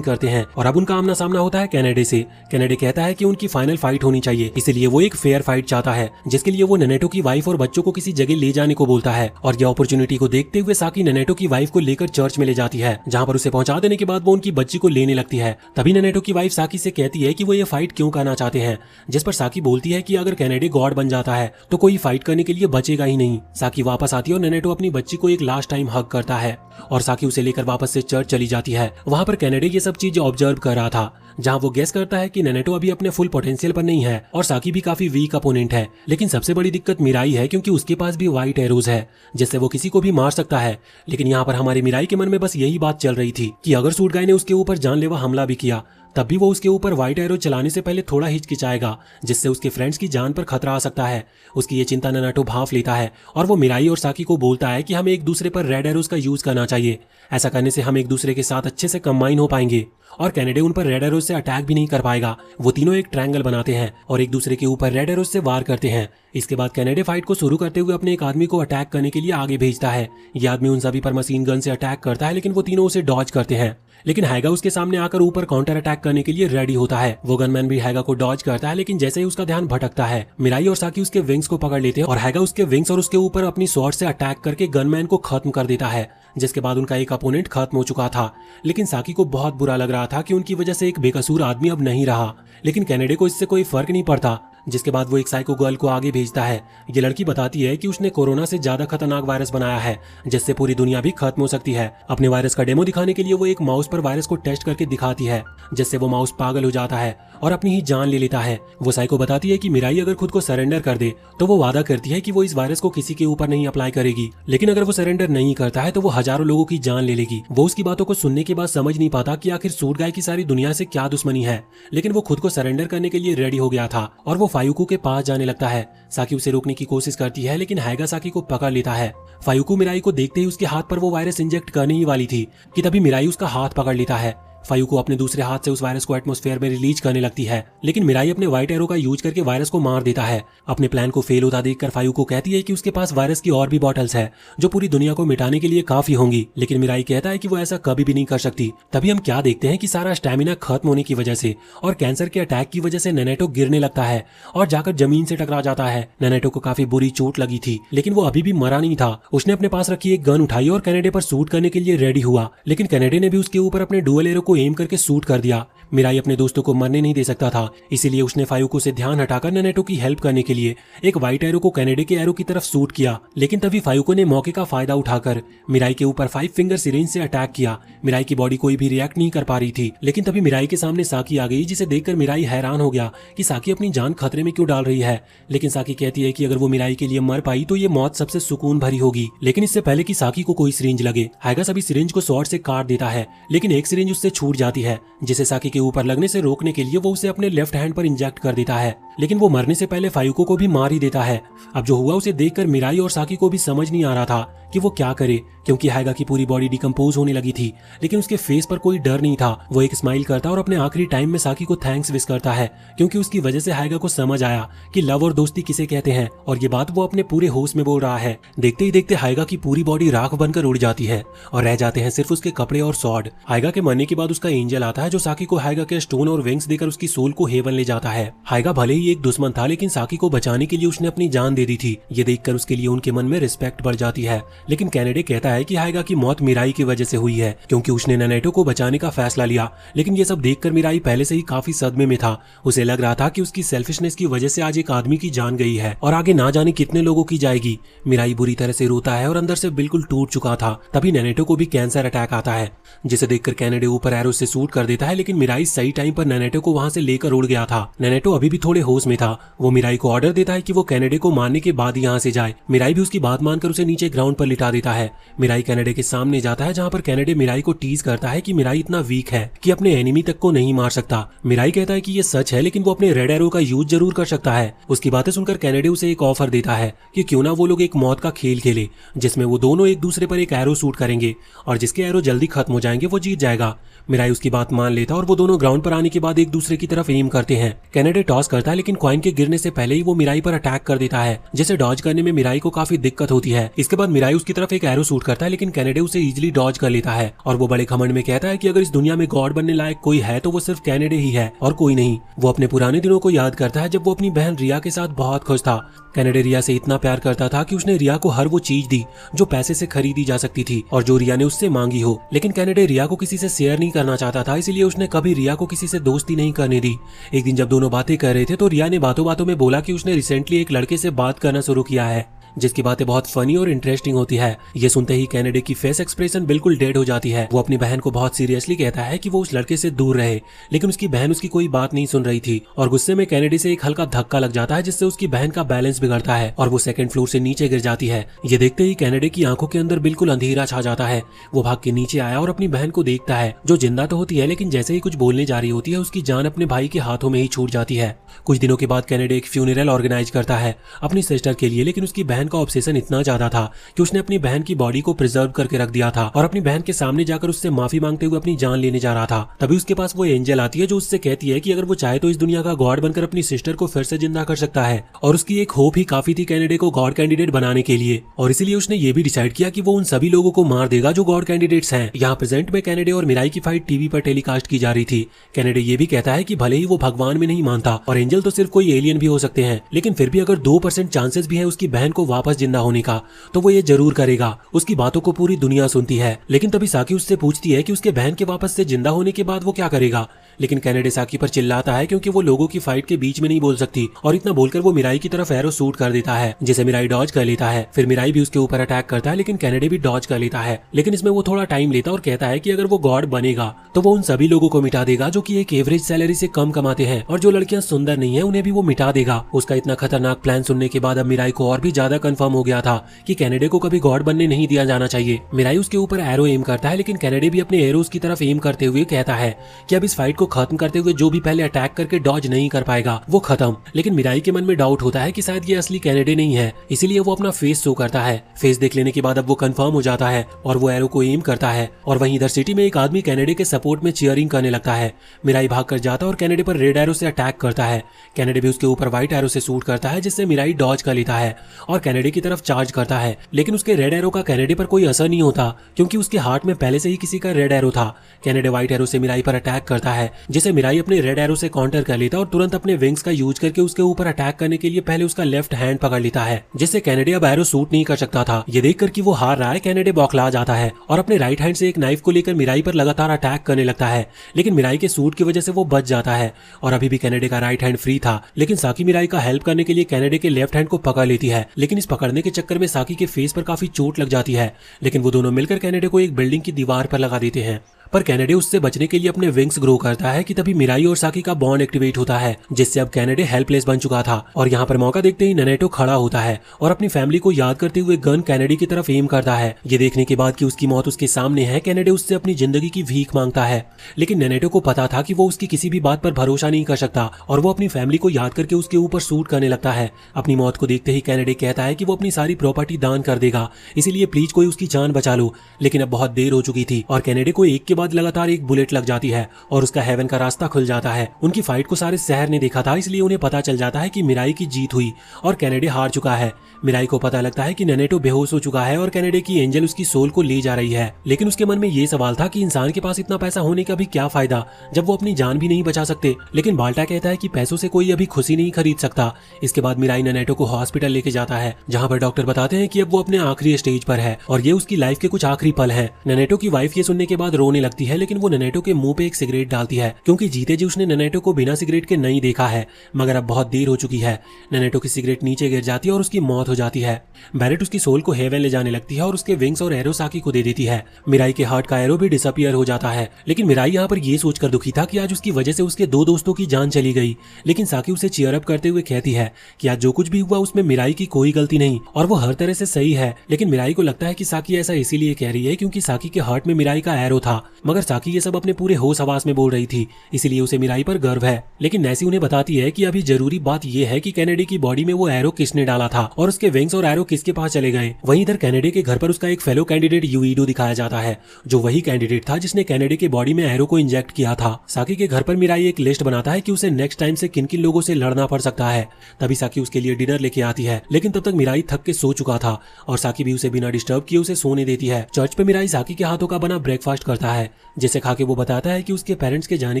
करते हैं और अब उनका आमना सामना होता है कैनेडे से। कैनेडे कहता है कि उनकी फाइनल फाइट होनी चाहिए, इसलिए वो एक फेयर फाइट चाहता है, जिसके लिए वो ननेटो की वाइफ और बच्चों को किसी जगह ले जाने को बोलता है। और ये अपॉर्चुनिटी को देखते हुए साकी ननेटो की वाइफ को लेकर चर्च में ले जाती है, जहाँ पर उसे पहुंचा देने के बाद वो उनकी बच्ची को लेने लगती है। तभी ननेटो की वाइफ साकी से कहती है कि वो ये फाइट क्यों करना चाहते हैं, जिस पर साकी बोलती है कि अगर कैनेडे गॉड बन जाता है तो कोई फाइट करने के लिए बचेगा ही नहीं। साकी वापस आती है और ननेटो अपनी बच्ची को एक लास्ट टाइम हग करता है और साकी उसे लेकर वापस से चर्च चली जाती है। वहां पर कैनेडे ये सब चीज ऑब्जर्व कर रहा था, जहां वो गेस करता है कि ननेटो अभी अपने फुल पोटेंशियल पर नहीं है और साकी भी काफी वीक अपोनेंट है। लेकिन सबसे बड़ी दिक्कत मिराई है, क्योंकि उसके पास भी व्हाइट एरोज है, जिससे वो किसी को भी मार सकता है। लेकिन यहाँ पर हमारे मिराई के मन में बस यही बात चल रही थी कि अगर सूट गाय ने उसके ऊपर जानलेवा हमला भी किया, तब भी वो उसके ऊपर व्हाइट एरो चलाने से पहले थोड़ा हिचकिचाएगा, जिससे उसके फ्रेंड्स की जान पर खतरा आ सकता है। उसकी ये चिंता ननाटो भांप लेता है और वो मिराई और साकी को बोलता है कि हमें एक दूसरे पर रेड एरोज का यूज करना चाहिए। ऐसा करने से हम एक दूसरे के साथ अच्छे से कंबाइन हो पाएंगे और कैनेडे उन पर रेड एरोज से अटैक भी नहीं कर पाएगा। वो तीनों एक ट्रायंगल बनाते हैं और एक दूसरे के ऊपर रेड एरोज से वार करते हैं। इसके बाद कैनेडे फाइट को शुरू करते हुए अपने एक आदमी को अटैक करने के लिए आगे भेजता है। ये आदमी उन सभी पर मशीन गन से अटैक करता है, लेकिन वो तीनों उसे डॉज करते हैं। लेकिन हैगा उसके सामने आकर ऊपर काउंटर अटैक करने के लिए रेडी होता है। वो गनमैन भी हैगा को डॉज करता है, लेकिन जैसे ही उसका ध्यान भटकता है, मिराई और साकी उसके विंग्स को पकड़ लेते हैं और हैगा उसके विंग्स और उसके ऊपर अपनी स्वॉर्ड से अटैक करके गनमैन को खत्म कर देता है। जिसके बाद उनका एक अपोनेंट खत्म हो चुका था। लेकिन साकी को बहुत बुरा लग रहा था कि उनकी वजह से एक बेकसूर आदमी अब नहीं रहा, लेकिन कैनेडे को इससे कोई फर्क नहीं पड़ता। जिसके बाद वो एक साइको गर्ल को आगे भेजता है। ये लड़की बताती है कि उसने कोरोना से ज्यादा खतरनाक वायरस बनाया है, जिससे पूरी दुनिया भी खत्म हो सकती है। अपने वायरस का डेमो दिखाने के लिए वो एक माउस पर वायरस को टेस्ट करके दिखाती है, जिससे वो माउस पागल हो जाता है और अपनी ही जान ले लेता है। वो साइको बताती है कि मिराई अगर खुद को सरेंडर कर दे तो वो वादा करती है कि वो इस वायरस को किसी के ऊपर नहीं अप्लाई करेगी, लेकिन अगर वो सरेंडर नहीं करता है तो वो हजारों लोगों की जान ले लेगी। वो उसकी बातों को सुनने के बाद समझ नहीं पाता कि आखिर सूट गाय की सारी दुनिया से क्या दुश्मनी है, लेकिन वो खुद को सरेंडर करने के लिए रेडी हो गया था और वो फायुकू के पास जाने लगता है। साकी उसे रोकने की कोशिश करती है, लेकिन हैगा साकी को पकड़ लेता है। फायुकू मिराई को देखते ही उसके हाथ पर वो वायरस इंजेक्ट करने ही वाली थी कि तभी मिराई उसका हाथ पकड़ लेता है। फायुकू अपने दूसरे हाथ से उस वायरस को एटमॉस्फेयर में रिलीज करने लगती है, लेकिन मिराई अपने व्हाइट एरो का यूज करके वायरस को मार देता है। अपने प्लान को फेल होता देखकर फायुकू कहती है कि उसके पास वायरस की और भी बॉटल्स है जो पूरी दुनिया को मिटाने के लिए काफी होंगी, लेकिन मिराई कहता है कि वो ऐसा कभी भी नहीं कर सकती। तभी हम क्या देखते हैं कि सारा स्टैमिना खत्म होने की वजह से और कैंसर के अटैक की वजह से ननेटो गिरने लगता है और जाकर जमीन से टकरा जाता है। ननेटो को काफी बुरी चोट लगी थी, लेकिन वो अभी भी मरा नहीं था। उसने अपने पास रखी एक गन उठाई और कैनेडे पर शूट करने के लिए रेडी हुआ, लेकिन कैनेडे ने भी उसके ऊपर अपने डुअल एरो को एम करके शूट कर दिया। मिराई अपने दोस्तों को मरने नहीं दे सकता था, इसीलिए उसने फायुकू से ध्यान हटाकर ननेटो की हेल्प करने के लिए एक व्हाइट एरो को कैनेडे के एरो की तरफ शूट किया। लेकिन तभी फायुकू ने मौके का फायदा उठाकर मिराई के ऊपर 5 फिंगर सिरिंज से अटैक किया। मिराई की बॉडी कोई भी रिएक्ट नहीं कर पा रही थी, लेकिन तभी मिराई के सामने साकी आ गई, जिसे देखकर मिराई हैरान हो गया कि साकी अपनी जान खतरे में क्यों डाल रही है। लेकिन साकी कहती है कि अगर वो मिराई के लिए मर पाई तो ये मौत सबसे सुकून भरी होगी। लेकिन इससे पहले कि साकी को कोई सिरिंज लगे, हैगा सभी सिरिंज को स्वॉर्ड से काट देता है, लेकिन एक सिरिंज उससे छूट जाती है, जिसे साकी के ऊपर लगने से रोकने के लिए वो उसे अपने लेफ्ट हैंड पर इंजेक्ट कर देता है। लेकिन वो मरने से पहले फायुको को भी मार ही देता है। अब जो हुआ उसे देखकर मिराई और साकी को भी समझ नहीं आ रहा था कि वो क्या करे, क्योंकि हाइगा की पूरी बॉडी डिकम्पोज होने लगी थी, लेकिन उसके फेस पर कोई डर नहीं था। वो एक स्माइल करता और अपने आखिरी टाइम में साकी को थैंक्स विश करता है, क्योंकि उसकी वजह से हाइगा को समझ आया कि लव और दोस्ती किसे कहते हैं, और ये बात वो अपने पूरे होश में बोल रहा है। देखते ही देखते हाइगा की पूरी बॉडी राख बनकर उड़ जाती है और रह जाते हैं सिर्फ उसके कपड़े और सॉर्ड। हाइगा के मरने के बाद उसका एंजल आता है जो साकी को हाइगा के स्टोन और विंग्स देकर उसकी सोल को हेवन ले जाता है। हाइगा भले ही एक दुश्मन था, लेकिन साकी को बचाने के लिए उसने अपनी जान दे दी थी। ये देखकर उसके लिए उनके मन में रिस्पेक्ट बढ़ जाती है। लेकिन कैनेडे कहता है कि हाइगा की मौत मिराई की वजह से हुई है, क्योंकि उसने नैनेटो को बचाने का फैसला लिया। लेकिन ये सब देखकर मिराई पहले से ही काफी सदमे में था। उसे लग रहा था कि उसकी सेल्फिशनेस की वजह से आज एक आदमी की जान गई है और आगे ना जाने कितने लोगों की जाएगी। मिराई बुरी तरह से रोता है और अंदर से बिल्कुल टूट चुका था। तभी नैनेटो को भी कैंसर अटैक आता है, जिसे देखकर कैनेडे ऊपर एरो से शूट कर देता है। लेकिन मिराई सही टाइम पर नैनेटो को वहां से लेकर उड़ गया था। नैनेटो अभी भी थोड़े होश में था। वो मिराई को ऑर्डर देता है कि वो कैनेडे को मारने के बाद यहाँ से जाए। मिराई भी उसकी बात मानकर उसे नीचे ग्राउंड पर लिटा देता है। मिराई कैनेडे के सामने जाता है, जहाँ पर कैनेडे मिराई को टीज करता है कि मिराई इतना वीक है कि अपने एनिमी तक को नहीं मार सकता। मिराई कहता है कि ये सच है, लेकिन वो अपने रेड एरो का यूज जरूर कर सकता है। उसकी बातें सुनकर कैनेडे उसे एक ऑफर देता है कि क्यों ना वो लोग एक मौत का खेल खेले, जिसमें वो दोनों एक दूसरे पर एक एरो शूट करेंगे और जिसके एरो जल्दी खत्म हो जाएंगे वो जीत जाएगा। मिराई उसकी बात मान लेता और वो दोनों ग्राउंड पर आने के बाद एक दूसरे की तरफ एम करते हैं। कैनेडे टॉस करता है, लेकिन कॉइन के गिरने से पहले ही वो मिराई पर अटैक कर देता है, जिसे डॉज करने में मिराई को काफी दिक्कत होती है। इसके बाद मिराई उसकी तरफ एक एरो शूट करता है, लेकिन कैनेडे उसे इजीली डॉज कर लेता है और वो बड़े घमंड में कहता है कि अगर इस दुनिया में गॉड बनने लायक कोई है तो वो सिर्फ कैनेडे ही है और कोई नहीं। वो अपने पुराने दिनों को याद करता है जब वो अपनी बहन रिया के साथ बहुत खुश था। कैनेडे रिया से इतना प्यार करता था कि उसने रिया को हर वो चीज दी जो पैसे से खरीदी जा सकती थी और जो रिया ने उससे मांगी हो। लेकिन कैनेडे रिया को किसी से शेयर नहीं करना चाहता था, इसलिए उसने कभी रिया को किसी से दोस्ती नहीं करने दी। एक दिन जब दोनों बातें कर रहे थे तो रिया ने बातों बातों में बोला कि उसने रिसेंटली एक लड़के से बात करना शुरू किया है, जिसकी बातें बहुत फनी और इंटरेस्टिंग होती है। ये सुनते ही कैनेडे की फेस एक्सप्रेशन बिल्कुल डेड हो जाती है। वो अपनी बहन को बहुत सीरियसली कहता है कि वो उस लड़के से दूर रहे, लेकिन उसकी बहन उसकी कोई बात नहीं सुन रही थी और गुस्से में कैनेडे से एक हल्का धक्का लग जाता है, जिससे उसकी बहन का बैलेंस बिगड़ता है और वो सेकंड फ्लोर से नीचे गिर जाती है। ये देखते ही कैनेडे की आंखों के अंदर बिल्कुल अंधेरा छा जाता है। वो भाग के नीचे आया और अपनी बहन को देखता है, जो जिंदा तो होती है, लेकिन जैसे ही कुछ बोलने जा रही होती है उसकी जान अपने भाई के हाथों में ही छूट जाती है। कुछ दिनों के बाद कैनेडे एक फ्यूनरल ऑर्गेनाइज करता है अपनी सिस्टर के लिए, लेकिन उसकी बहन का ऑब्सेशन इतना ज्यादा था कि उसने अपनी बहन की बॉडी को प्रिजर्व करके रख दिया था और अपनी बहन के सामने जाकर उससे माफी मांगते हुए अपनी जान लेने जा रहा था। तभी उसके पास वो एंजल आती है जो उससे कहती है कि अगर वो चाहे तो इस दुनिया का गॉड बनकर अपनी सिस्टर को फिर से जिंदा कर सकता है, और उसकी एक होप ही काफी थी कैनेडे को गॉड कैंडिडेट बनाने के लिए। और इसीलिए उसने ये भी डिसाइड किया कि वो उन सभी लोगों को मार देगा जो गॉड कैंडिडेट्स हैं। यहाँ प्रेजेंट में कैनेडे और मिराई की फाइट टीवी पर टेलीकास्ट की जा रही थी। कैनेडे ये भी कहता है कि भले ही वो भगवान में नहीं मानता और एंजल तो सिर्फ कोई एलियन भी हो सकते हैं, लेकिन फिर भी अगर 2% चांसेस भी है उसकी बहन को वापस जिंदा होने का, तो वो ये जरूर करेगा। उसकी बातों को पूरी दुनिया सुनती है, लेकिन तभी साकी उससे पूछती है कि उसके बहन के वापस से जिंदा होने के बाद वो क्या करेगा। लेकिन कैनेडे साकी पर चिल्लाता है क्योंकि वो लोगों की फाइट के बीच में नहीं बोल सकती, और इतना बोलकर वो मिराई की तरफ एरो शूट कर देता है, जिसे मिराई डॉज कर लेता है। फिर मिराई भी उसके ऊपर अटैक करता है, लेकिन कैनेडे भी डॉज कर लेता है। लेकिन इसमें वो थोड़ा टाइम लेता और कहता है कि अगर वो गॉड बनेगा तो वो उन सभी लोगों को मिटा देगा जो कि एक एवरेज सैलरी से कम कमाते हैं, और जो लड़कियां सुंदर नहीं है उन्हें भी वो मिटा देगा। उसका इतना खतरनाक प्लान सुनने के बाद अब मिराई को और भी ज्यादा कंफर्म हो गया था कि कैनेडे को कभी गॉड बनने नहीं दिया जाना चाहिए। मिराई उसके ऊपर एरो एम करता है, लेकिन कैनेडे भी अपने एरोस की तरफ एम करते हुए कहता है कि अब इस फाइट को खत्म करते हुए जो भी पहले अटैक करके डॉज नहीं कर पाएगा वो खत्म। लेकिन मिराई के मन में डाउट होता है कि शायद ये असली कैनेडे नहीं है, इसीलिए वो अपना फेस शो करता है। फेस देख लेने के बाद अब वो कंफर्म हो जाता है और वो एरो को एम करता है, और वहीं इधर सिटी में एक आदमी कैनेडे के सपोर्ट में चीयरिंग करने लगता है। मिराई भाग कर जाता और कैनेडे पर रेड एरो से अटैक करता है। कैनेडे भी उसके ऊपर व्हाइट एरो से शूट करता है, जिससे मिराई डॉज कर लेता है और कैनेडे की तरफ चार्ज करता है। लेकिन उसके रेड एरो का कैनेडे पर कोई असर नहीं होता, क्योंकि उसके हार्ट में पहले से ही किसी का रेड एरो था। कैनेडे व्हाइट एरो से मिराई पर अटैक करता है, जिसे मिराई अपने रेड एरो से काउंटर कर लेता और तुरंत अपने विंग्स का यूज करके उसके ऊपर अटैक करने के लिए पहले उसका लेफ्ट हैंड पकड़ लेता है, जिससे कैनेडे अब एरो शूट नहीं कर सकता था। ये देखकर कि वो हार रहा है, कैनेडे बौखला जाता है और अपने राइट हैंड से एक नाइफ को लेकर मिराई पर लगातार अटैक करने लगता है। लेकिन मिराई के सूट की वजह से वो बच जाता है और अभी भी कैनेडे का राइट हैंड फ्री था। लेकिन साकी मिराई का हेल्प करने के लिए कैनेडे के लेफ्ट हैंड को पकड़ लेती है, लेकिन इस पकड़ने के चक्कर में साकी के फेस पर काफी चोट लग जाती है। लेकिन वो दोनों मिलकर कैनेडे को एक बिल्डिंग की दीवार पर लगा देते हैं। पर कैनेडे उससे बचने के लिए अपने विंग्स ग्रो करता है कि तभी मिराई और साकी का बॉन्ड एक्टिवेट होता है, जिससे अब कैनेडे हेल्पलेस बन चुका था। और यहाँ पर मौका देखते ही ननेटो खड़ा होता है और अपनी फैमिली को याद करते हुए गन कैनेडी की तरफ एम करता है। ये देखने के बाद कि उसकी मौत उसके सामने है, कैनेडे उससे अपनी जिंदगी की भीख मांगता है। लेकिन ननेटो को पता था कि वो उसकी किसी भी बात पर भरोसा नहीं कर सकता और वो अपनी फैमिली को याद करके उसके ऊपर सूट करने लगता है। अपनी मौत को देखते ही कैनेडे कहता है कि वो अपनी सारी प्रॉपर्टी दान कर देगा, इसीलिए प्लीज कोई उसकी जान बचा लो। लेकिन अब बहुत देर हो चुकी थी और कैनेडे को एक के बाद लगातार एक बुलेट लग जाती है और उसका हेवन का रास्ता खुल जाता है। उनकी फाइट को सारे शहर ने देखा था, इसलिए उन्हें पता चल जाता है कि मिराई की जीत हुई और कैनेडे हार चुका है। मिराई को पता लगता है कि ननेटो बेहोश हो चुका है और कैनेडे की एंजल उसकी सोल को ले जा रही है। लेकिन उसके मन में ये सवाल था कि इंसान के पास इतना पैसा होने का भी क्या फायदा जब वो अपनी जान भी नहीं बचा सकते। लेकिन बाल्टा कहता है कि पैसों से कोई अभी खुशी नहीं खरीद सकता। इसके बाद मिराई ननेटो को हॉस्पिटल लेके जाता है, जहाँ पर डॉक्टर बताते हैं कि अब वो अपने आखिरी स्टेज पर है और ये उसकी लाइफ के कुछ आखिरी पल है। ननेटो की वाइफ ये सुनने के बाद रोने लगती है, लेकिन वो ननेटो के मुंह पे एक सिगरेट डालती है, क्योंकि जीते जी उसने ननेटो को बिना सिगरेट के नहीं देखा है। मगर अब बहुत देर हो चुकी है। ननेटो की सिगरेट नीचे गिर जाती है और उसकी मौत हो जाती है। बैरेट उसकी सोल को हेवन ले जाने लगती है और उसके विंग्स और एरो साकी को दे देती है। मिराई के हार्ट का एरो भी डिसअपियर हो जाता है। लेकिन मिराई यहाँ पर ये सोचकर दुखी था कि आज उसकी वजह से उसके दो दोस्तों की जान चली गई। लेकिन साकी उसे चीयर अप करते हुए कहती है कि आज जो कुछ भी हुआ उसमें मिराई की कोई गलती नहीं और वो हर तरह से सही है। लेकिन मिराई को लगता है कि साकी ऐसा इसीलिए कह रही है क्योंकि साकी के हार्ट में मिराई का एरो था। मगर साकी ये सब अपने पूरे होश हवास में बोल रही थी, इसीलिए उसे मिराई पर गर्व है। लेकिन नैसी उन्हें बताती है कि अभी जरूरी बात यह है कि कैनेडी की बॉडी में वो एरो किसने डाला था और उसके विंग्स और एरो किसके पास चले गए। वहीं इधर कैनेडे के घर पर उसका एक फेलो कैंडिडेट यूइडो दिखाया जाता है, जो वही कैंडिडेट था जिसने कैनेडे के बॉडी में एरो को इंजेक्ट किया था। साकी के घर पर मिराई एक लिस्ट बनाता है कि उसे नेक्स्ट टाइम से किन किन लोगों से लड़ना पड़ सकता है। तभी साकी उसके लिए डिनर लेके आती है, लेकिन तब तक मिराई थक के सो चुका था और साकी भी उसे बिना डिस्टर्ब किए उसे सोने देती है। चर्च पे मिराई साकी के हाथों का बना ब्रेकफास्ट करता है, जिसे खा के वो बताता है कि उसके पेरेंट्स के जाने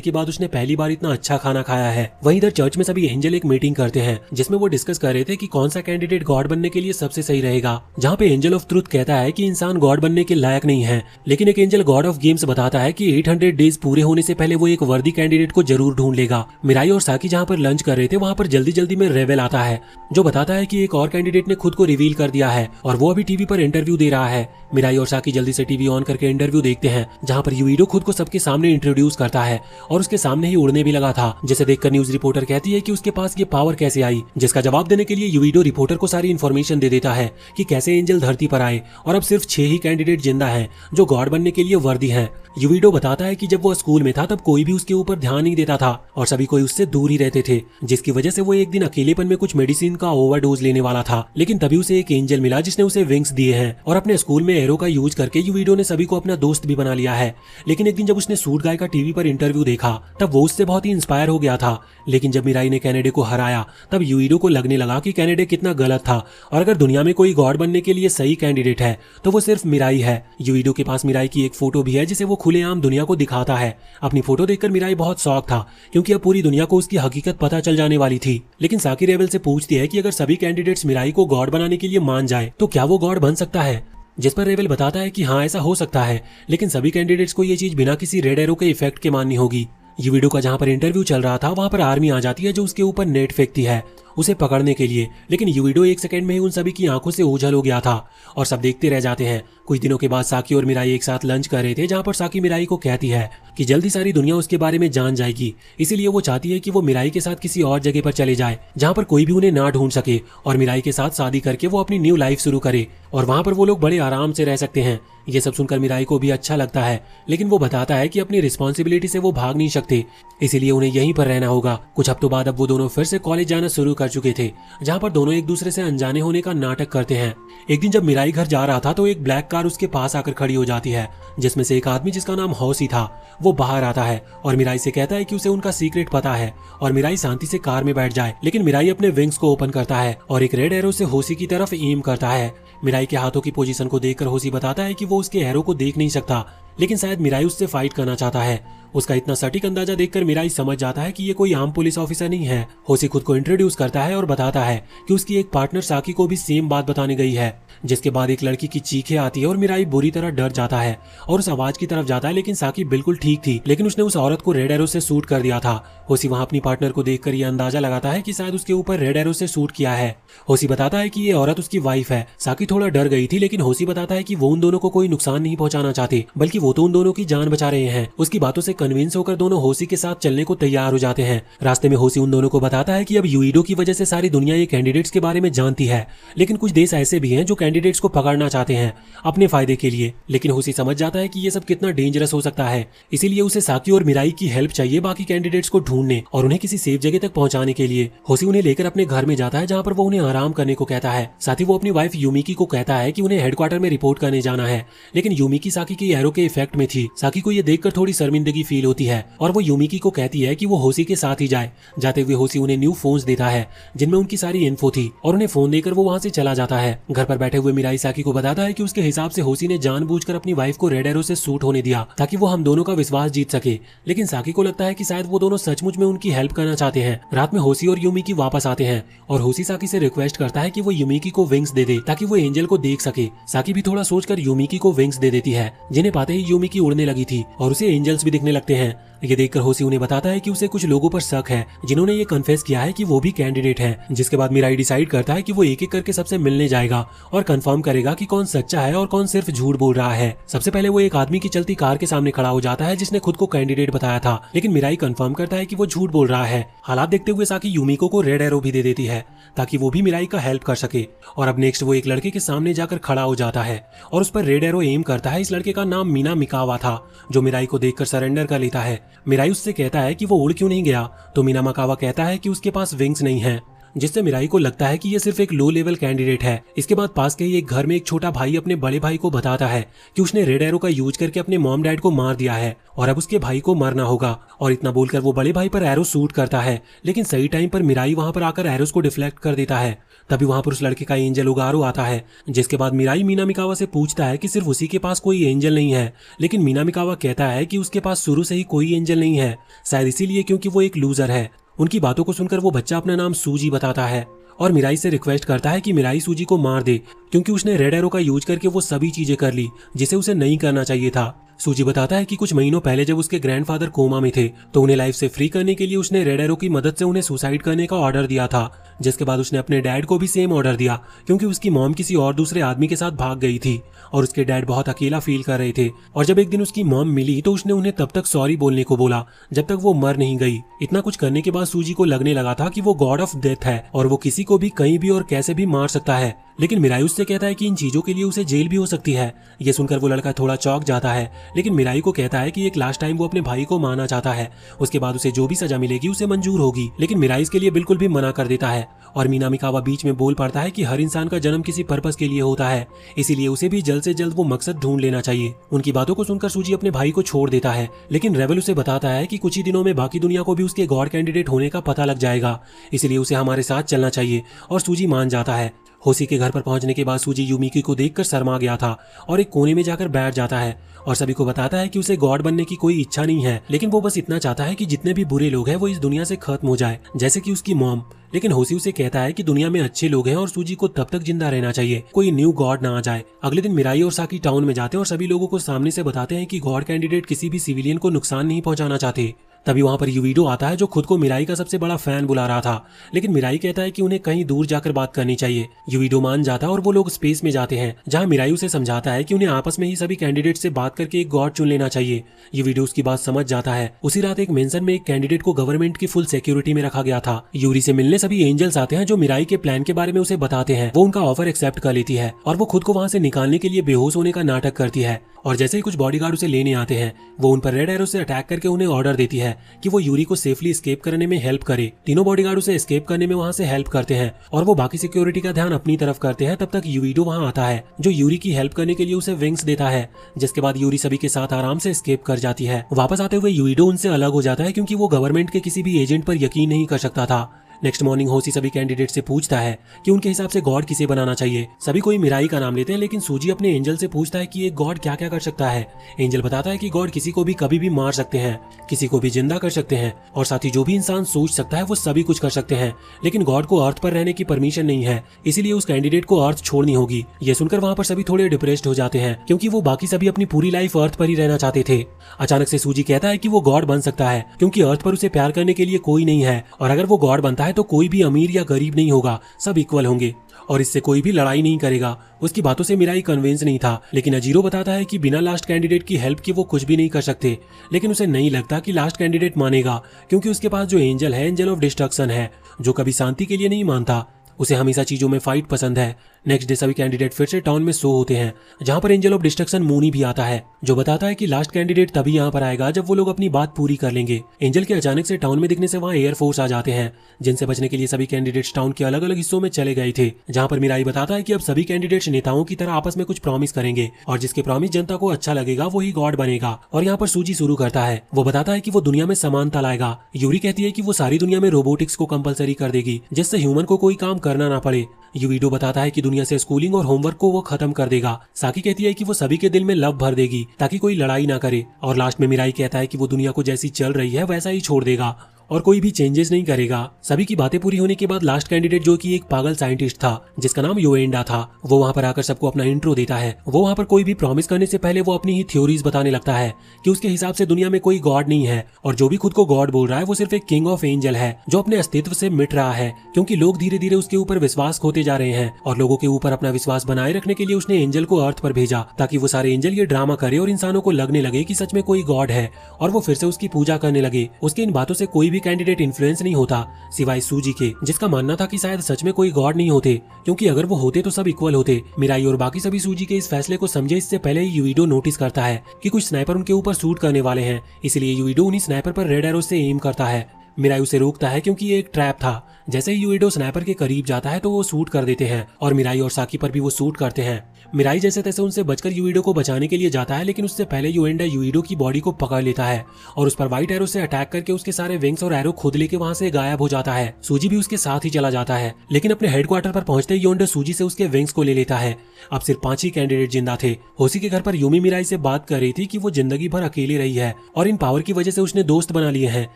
के बाद उसने पहली बार इतना अच्छा खाना खाया है। वहीं इधर चर्च में सभी एंजल एक मीटिंग करते हैं, जिसमें वो डिस्कस कर रहे थे कि कौन सा कैंडिडेट गॉड बनने के लिए सबसे सही रहेगा। जहाँ पे एंजल ऑफ ट्रुथ कहता है कि इंसान गॉड बनने के लायक नहीं है, लेकिन एक एंजल गॉड ऑफ गेम्स बताता है कि 800 डेज पूरे होने से पहले वो एक वर्दी कैंडिडेट को जरूर ढूंढ लेगा। मिराई और साकी जहाँ पर लंच कर रहे थे, वहाँ पर जल्दी जल्दी में रेवेल आता है, जो बताता है कि एक और कैंडिडेट ने खुद को रिवील कर दिया है और वो अभी टीवी पर इंटरव्यू दे रहा है। मिराई और साकी जल्दी से टीवी ऑन करके इंटरव्यू देखते हैं, जहाँ पर यूइडो खुद को सबके सामने इंट्रोड्यूस करता है और उसके सामने ही उड़ने भी लगा था, जिसे देखकर न्यूज रिपोर्टर कहती है कि उसके पास ये पावर कैसे आई। जिसका जवाब देने के लिए यूइडो रिपोर्टर को सारी इन्फॉर्मेशन दे देता है कि कैसे एंजल धरती पर आए और अब सिर्फ 6 ही कैंडिडेट जिंदा हैं जो गॉड बनने के लिए वर्दी हैं। यूइडो बताता है कि जब वो स्कूल में था तब कोई भी उसके ऊपर ध्यान नहीं देता था और सभी कोई उससे दूर ही रहते थे, जिसकी वजह से वो एक दिन अकेलेपन में कुछ मेडिसिन का ओवरडोज लेने वाला था। लेकिन तभी उसे एक एंजल मिला जिसने उसे विंग्स दिए हैं और अपने स्कूल में एरो का यूज करके यूइडो ने सभी को अपना दोस्त भी बना लिया है। लेकिन एक दिन जब उसने सूट गाय का टीवी पर इंटरव्यू देखा तब वो उससे बहुत ही इंस्पायर हो गया था। लेकिन जब मिराई ने कैनेडे को हराया तब यूइडो को लगने लगा कि कैनेडे कितना गलत था और अगर दुनिया में कोई गॉड बनने के लिए सही कैंडिडेट है तो वो सिर्फ मिराई है। यूइडो के पास मिराई की एक फोटो भी है जिसे वो खुलेआम दुनिया को दिखाता है। अपनी फोटो देखकर मिराई बहुत शॉक था, क्योंकि अब पूरी दुनिया को उसकी हकीकत पता चल जाने वाली थी। लेकिन साकी रेवेल से पूछती है कि अगर सभी कैंडिडेट्स मिराई को गॉड बनाने के लिए मान जाए तो क्या वो गॉड बन सकता है, जिस पर रेवेल बताता है कि हाँ ऐसा हो सकता है, लेकिन सभी कैंडिडेट्स को ये चीज बिना किसी रेड एरो के इफेक्ट के माननी होगी। यूइडो का जहाँ पर इंटरव्यू चल रहा था वहाँ पर आर्मी आ जाती है जो उसके ऊपर नेट फेंकती है उसे पकड़ने के लिए, लेकिन यूइडो एक सेकंड में ही उन सभी की आंखों से ओझल हो गया था और सब देखते रह जाते हैं। कुछ दिनों के बाद साकी और मिराई एक साथ लंच कर रहे थे, जहाँ पर साकी मिराई को कहती है कि जल्दी सारी दुनिया उसके बारे में जान जाएगी, इसीलिए वो चाहती है कि वो मिराई के साथ किसी और जगह पर चले जाए जहाँ पर कोई भी उन्हें ना ढूंढ सके और मिराई के साथ शादी करके वो अपनी न्यू लाइफ शुरू करे और वहाँ पर वो लोग बड़े आराम से रह सकते हैं। ये सब सुनकर मिराई को भी अच्छा लगता है, लेकिन वो बताता है कि अपनी रिस्पॉन्सिबिलिटी से वो भाग नहीं सकते, इसीलिए उन्हें यहीं पर रहना होगा। कुछ हफ्तों बाद अब वो दोनों फिर से कॉलेज जाना शुरू कर चुके थे, जहाँ पर दोनों एक दूसरे से अनजाने होने का नाटक करते हैं। एक दिन जब मिराई घर जा रहा था तो एक ब्लैक कार उसके पास आकर खड़ी हो जाती है, जिसमें से एक आदमी जिसका नाम हौसी था वो बाहर आता है और मिराई से कहता है कि उसे उनका सीक्रेट पता है और मिराई शांति से कार में बैठ जाए। लेकिन मिराई अपने विंग्स को ओपन करता है और एक रेड एरो से हौसी की तरफ एम करता है। मिराई के हाथों की पोजीशन को देखकर हौसी बताता है कि वो उसके एरो को देख नहीं सकता, लेकिन शायद मिराई उससे फाइट करना चाहता है। उसका इतना सटीक अंदाजा देखकर मिराई समझ जाता है कि ये कोई आम पुलिस ऑफिसर नहीं है। हौसी खुद को इंट्रोड्यूस करता है और बताता है कि उसकी एक पार्टनर साकी को भी सेम बात बताने गई है, जिसके बाद एक लड़की की चीखें आती है और मिराई बुरी तरह डर जाता है और उस आवाज की तरफ जाता है। लेकिन साकी बिल्कुल ठीक थी, लेकिन उसने उस औरत को रेड एरो से शूट कर दिया था। हौसी वहाँ अपनी पार्टनर को देखकर यह अंदाजा लगाता है कि शायद उसके ऊपर रेड एरो से शूट किया है। हौसी बताता है कि ये औरत उसकी वाइफ है। साकी थोड़ा डर गई थी, लेकिन हौसी बताता है कि वो उन दोनों को कोई नुकसान नहीं पहुंचाना चाहते, बल्कि वो तो उन दोनों की जान बचा रहे हैं। उसकी बातों से कन्विंस होकर दोनों होसी के साथ चलने को तैयार हो जाते हैं। रास्ते में होसी उन दोनों को बताता है कि अब यूइडो की वजह से सारी दुनिया ये कैंडिडेट्स के बारे में जानती है, लेकिन कुछ देश ऐसे भी हैं जो कैंडिडेट्स को पकड़ना चाहते हैं अपने फायदे के लिए। लेकिन होसी समझ जाता है कि ये सब कितना डेंजरस हो सकता है, इसीलिए उसे साकी और मिराई की हेल्प चाहिए बाकी कैंडिडेट्स को ढूंढने और उन्हें किसी सेफ जगह तक पहुंचाने के लिए। होसी उन्हें लेकर अपने घर में जाता है जहां पर वो उन्हें आराम करने को कहता है। साथ ही वो अपनी वाइफ यूमिकी को कहता है कि उन्हें हेडक्वार्टर में रिपोर्ट करने जाना है, लेकिन यूमिकी साकी के एरो के इफेक्ट में थी। साकी को ये देखकर थोड़ी शर्मिंदगी फील होती है और वो यूमिकी को कहती है कि वो होसी के साथ ही जाए। जाते हुए होसी उन्हें न्यू फोन्स देता है जिनमें उनकी सारी इन्फो थी और उन्हें फोन देकर वो वहां से चला जाता है। घर पर बैठे हुए मिराई साकी को बताता है कि उसके हिसाब से होसी ने जानबूझकर अपनी वाइफ को रेड एरो से सूट होने दिया ताकि वो हम दोनों का विश्वास जीत सके, लेकिन साकी को लगता है कि शायद वो दोनों सचमुच में उनकी हेल्प करना चाहते हैं। रात में होसी और यूमिकी वापस आते हैं और होसी साकी से रिक्वेस्ट करता है कि वो यूमिकी को विंग्स दे दे ताकि वो एंजल को देख सके। साकी भी थोड़ा सोचकर यूमिकी को विंग्स दे देती है, जिन्हें पाते ही यूमिकी उड़ने लगी थी और उसे एंजल्स भी दिखने लगते हैं। ये देखकर होसी उन्हें बताता है कि उसे कुछ लोगों पर शक है जिन्होंने ये कन्फेस किया है कि वो भी कैंडिडेट हैं। जिसके बाद मिराई डिसाइड करता है कि वो एक एक करके सबसे मिलने जाएगा और कंफर्म करेगा कि कौन सच्चा है और कौन सिर्फ झूठ बोल रहा है। सबसे पहले वो एक आदमी की चलती कार के सामने खड़ा हो जाता है जिसने खुद को कैंडिडेट बताया था, लेकिन मिराई कंफर्म करता है कि वो झूठ बोल रहा है। हालात देखते हुए साकी यूमिको को रेड एरो भी दे देती है ताकि वो भी मिराई का हेल्प कर सके। और अब नेक्स्ट वो एक लड़के के सामने जाकर खड़ा हो जाता है और उस पर रेड एरो एम करता है। इस लड़के का नाम मीना मिकावा था जो मिराई को देखकर सरेंडर कर लेता है। मिराई उससे कहता है कि वो उड़ क्यों नहीं गया, तो मीना मिकावा कहता है कि उसके पास विंग्स नहीं है, जिससे मिराई को लगता है कि ये सिर्फ एक लो लेवल कैंडिडेट है। इसके बाद पास के ही एक घर में एक छोटा भाई अपने बड़े भाई को बताता है कि उसने रेड एरो का यूज करके अपने मॉम डैड को मार दिया है और अब उसके भाई को मरना होगा। और इतना बोलकर वो बड़े भाई पर एरो शूट करता है, लेकिन सही टाइम पर मिराई वहां पर आकर एरोस को डिफ्लेक्ट कर देता है। तभी वहां पर उस लड़के का एंजल उगारो आता है, जिसके बाद मिराई मीना मिकावा से पूछता है कि सिर्फ उसी के पास कोई एंजल नहीं है, लेकिन मीना मिकावा कहता है कि उसके पास शुरू से ही कोई एंजल नहीं है, शायद इसीलिए क्योंकि वो एक लूजर है। उनकी बातों को सुनकर वो बच्चा अपना नाम सूजी बताता है और मिराई से रिक्वेस्ट करता है कि मिराई सूजी को मार दे क्योंकि उसने रेड एरो का यूज करके वो सभी चीजें कर ली जिसे उसे नहीं करना चाहिए था। सूजी बताता है कि कुछ महीनों पहले जब उसके ग्रैंडफादर कोमा में थे तो उन्हें लाइफ से फ्री करने के लिए उसने रेड एरो की मदद से उन्हें सुसाइड करने का ऑर्डर दिया था, जिसके बाद उसने अपने डैड को भी सेम ऑर्डर दिया क्योंकि उसकी मॉम किसी और दूसरे आदमी के साथ भाग गई थी और उसके डैड बहुत अकेला फील कर रहे थे। और जब एक दिन उसकी मॉम मिली तो उसने उन्हें तब तक सॉरी बोलने को बोला जब तक वो मर नहीं गई। इतना कुछ करने के बाद सूजी को लगने लगा था कि वो गॉड ऑफ डेथ है और वो किसी को भी कहीं भी और कैसे भी मार सकता है, लेकिन मिराई उससे कहता है कि इन चीजों के लिए उसे जेल भी हो सकती है। ये सुनकर वो लड़का थोड़ा चौंक जाता है, लेकिन मिराई को कहता है कि एक लास्ट टाइम वो अपने भाई को मारना चाहता है, उसके बाद उसे जो भी सजा मिलेगी उसे मंजूर होगी। लेकिन मिराई इसके लिए बिल्कुल भी मना कर देता है और मीना मिकावा बीच में बोल पड़ता है कि हर इंसान का जन्म किसी पर्पस के लिए होता है, इसीलिए उसे भी जल्द से जल्द वो मकसद ढूंढ लेना चाहिए। उनकी बातों को सुनकर सूजी अपने भाई को छोड़ देता है, लेकिन रेबल उसे बताता है कि कुछ ही दिनों में बाकी दुनिया को भी उसके गॉड कैंडिडेट होने का पता लग जाएगा, इसलिए उसे हमारे साथ चलना चाहिए और सूजी मान जाता है। होसी के घर पर पहुंचने के बाद सूजी यूमिकी को देखकर शर्मा गया था और एक कोने में जाकर बैठ जाता है और सभी को बताता है कि उसे गॉड बनने की कोई इच्छा नहीं है, लेकिन वो बस इतना चाहता है कि जितने भी बुरे लोग हैं वो इस दुनिया से खत्म हो जाए, जैसे कि उसकी मॉम। लेकिन होसी उसे कहता है कि दुनिया में अच्छे लोग हैं और सूजी को तब तक जिंदा रहना चाहिए कोई न्यू गॉड ना आ जाए। अगले दिन मिराई और साकी टाउन में जाते हैं और सभी लोगों को सामने से बताते हैं कि गॉड कैंडिडेट किसी भी सिविलियन को नुकसान नहीं पहुंचाना चाहते। तभी वहां पर यूविडो आता है जो खुद को मिराई का सबसे बड़ा फैन बुला रहा था, लेकिन मिराई कहता है कि उन्हें कहीं दूर जाकर बात करनी चाहिए। यूविडो मान जाता है और वो लोग स्पेस में जाते हैं जहां मिराई उसे समझाता है कि उन्हें आपस में ही सभी कैंडिडेट से बात करके एक गॉड चुन लेना चाहिए। यूविडो उसकी बात समझ जाता है। उसी रात एक मेंशन में एक कैंडिडेट को गवर्नमेंट की फुल सिक्योरिटी में रखा गया था। यूरी से मिलने सभी एंजल्स आते हैं जो मिराई के प्लान के बारे में उसे बताते हैं। वो उनका ऑफर एक्सेप्ट कर लेती है और वो खुद को वहां से निकालने के लिए बेहोश होने का नाटक करती है और जैसे ही कुछ बॉडीगार्ड उसे लेने आते हैं वो उन पर रेड एरो से अटैक करके उन्हें ऑर्डर देती है कि वो यूरी को सेफली एस्केप करने में हेल्प करे। तीनों बॉडीगार्ड उसे एस्केप करने में वहां से हेल्प करते हैं और वो बाकी सिक्योरिटी का ध्यान अपनी तरफ करते हैं। तब तक यूविडो वहां आता है जो यूरी की हेल्प करने के लिए उसे विंग्स देता है, जिसके बाद यूरी सभी के साथ आराम से एस्केप कर जाती है। वापस आते हुए यूविडो उनसे अलग हो जाता है क्योंकि वो गवर्नमेंट के किसी भी एजेंट पर यकीन नहीं कर सकता था। नेक्स्ट मॉर्निंग होसी सभी कैंडिडेट से पूछता है कि उनके हिसाब से गॉड किसे बनाना चाहिए। सभी कोई मिराई का नाम लेते हैं, लेकिन सूजी अपने एंजल से पूछता है कि एक गॉड क्या क्या कर सकता है। एंजल बताता है कि गॉड किसी को भी कभी भी मार सकते हैं, किसी को भी जिंदा कर सकते हैं और साथ ही जो भी इंसान सोच सकता है वो सभी कुछ कर सकते हैं, लेकिन गॉड को अर्थ पर रहने की परमिशन नहीं है, इसीलिए उस कैंडिडेट को अर्थ छोड़नी होगी। ये सुनकर वहाँ पर सभी थोड़े डिप्रेस्ड हो जाते हैं क्योंकि वो बाकी सभी अपनी पूरी लाइफ अर्थ पर ही रहना चाहते थे। अचानक से सूजी कहता है कि वो गॉड बन सकता है क्योंकि अर्थ पर उसे प्यार करने के लिए कोई नहीं है और अगर वो गॉड बनता है है तो कोई भी अमीर या गरीब नहीं होगा, सब इक्वल होंगे और इससे कोई भी लड़ाई नहीं करेगा। उसकी बातों से मिराई कन्विंस नहीं था, लेकिन अजीरो बताता है कि बिना लास्ट कैंडिडेट की हेल्प के वो कुछ भी नहीं कर सकते। लेकिन उसे नहीं लगता कि लास्ट कैंडिडेट मानेगा, क्योंकि उसके पास जो एंजल है, एंजल ऑफ डिस्ट्रक्शन है, जो कभी शांति के लिए नहीं मानता। उसे हमेशा चीजों में फाइट पसंद है। नेक्स्ट डे सभी कैंडिडेट फिर से टाउन में शो होते हैं, जहां पर एंजल ऑफ डिस्ट्रक्शन मूनी भी आता है, जो बताता है कि लास्ट कैंडिडेट तभी यहां पर आएगा जब वो लोग अपनी बात पूरी कर लेंगे। एंजल के अचानक से टाउन में दिखने से वहां एयरफोर्स आ जाते हैं, जिनसे बचने के लिए सभी कैंडिडेट्स टाउन के अलग अलग हिस्सों में चले गए थे। जहां पर मिराई बताता है कि अब सभी कैंडिडेट्स नेताओं की तरह आपस में कुछ प्रॉमिस करेंगे और जिसके प्रॉमिस जनता को अच्छा लगेगा वही गॉड बनेगा। और यहाँ पर सूजी शुरू करता है। वो बताता है कि वो दुनिया में समानता लाएगा। यूरी कहती है कि वो सारी दुनिया में रोबोटिक्स को कंपलसरी कर देगी, जिससे ह्यूमन को कोई काम करना ना पड़े। यूविडो बताता है कि दुनिया से स्कूलिंग और होमवर्क को वो खत्म कर देगा। साकी कहती है कि वो सभी के दिल में लव भर देगी ताकि कोई लड़ाई ना करे। और लास्ट में मिराई कहता है कि वो दुनिया को जैसी चल रही है वैसा ही छोड़ देगा और कोई भी चेंजेस नहीं करेगा। सभी की बातें पूरी होने के बाद लास्ट कैंडिडेट, जो कि एक पागल साइंटिस्ट था जिसका नाम योएंडा था, वो वहां पर आकर सबको अपना इंट्रो देता है। वो वहां पर कोई भी प्रॉमिस करने से पहले वो अपनी ही थ्योरीज बताने लगता है कि उसके हिसाब से दुनिया में कोई गॉड नहीं है और जो भी खुद को गॉड बोल रहा है वो सिर्फ एक किंग ऑफ एंजल है, जो अपने अस्तित्व से मिट रहा है, क्योंकि लोग धीरे धीरे उसके ऊपर विश्वास खोते जा रहे हैं। और लोगों के ऊपर अपना विश्वास बनाए रखने के लिए उसने एंजल को अर्थ पर भेजा, ताकि वो सारे एंजल ये ड्रामा करे और इंसानों को लगने लगे कि सच में कोई गॉड है और वो फिर से उसकी पूजा करने लगे। उसकी इन बातों से कोई भी कैंडिडेट इन्फ्लुएंस नहीं होता सिवाय सूजी के, जिसका मानना था कि शायद सच में कोई गॉड नहीं होते, क्योंकि अगर वो होते तो सब इक्वल होते। मिराई और बाकी सभी सूजी के इस फैसले को समझे इससे पहले ही यूविडो नोटिस करता है कि कुछ स्नाइपर उनके ऊपर शूट करने वाले हैं, इसलिए यूविडो उन्हीं स्नाइपर पर रेड एरो से एम करता है। मिराई उसे रोकता है क्योंकि ये एक ट्रैप था। जैसे ही यूविडो स्नाइपर के करीब जाता है तो वो शूट कर देते हैं और मिराई और साकी पर भी वो शूट करते हैं। मिराई जैसे तैसे उनसे बचकर यूविडो को बचाने के लिए जाता है, लेकिन उससे पहले योएंडा यूविडो की बॉडी को पकड़ लेता है और उस पर व्हाइट एरो से अटैक करके उसके सारे विंग्स और एरो खुद लेके वहां से गायब हो जाता है। सूजी भी उसके साथ ही चला जाता है, लेकिन अपने हेडक्वार्टर पर पहुंचते ही योएंडा सूजी से उसके विंग्स को ले लेता है। अब सिर्फ 5 ही कैंडिडेट जिंदा थे। होसी के घर पर यूमी मिराई से बात कर रही थी कि वो जिंदगी भर अकेली रही है और इन पावर की वजह से उसने दोस्त बना लिए हैं,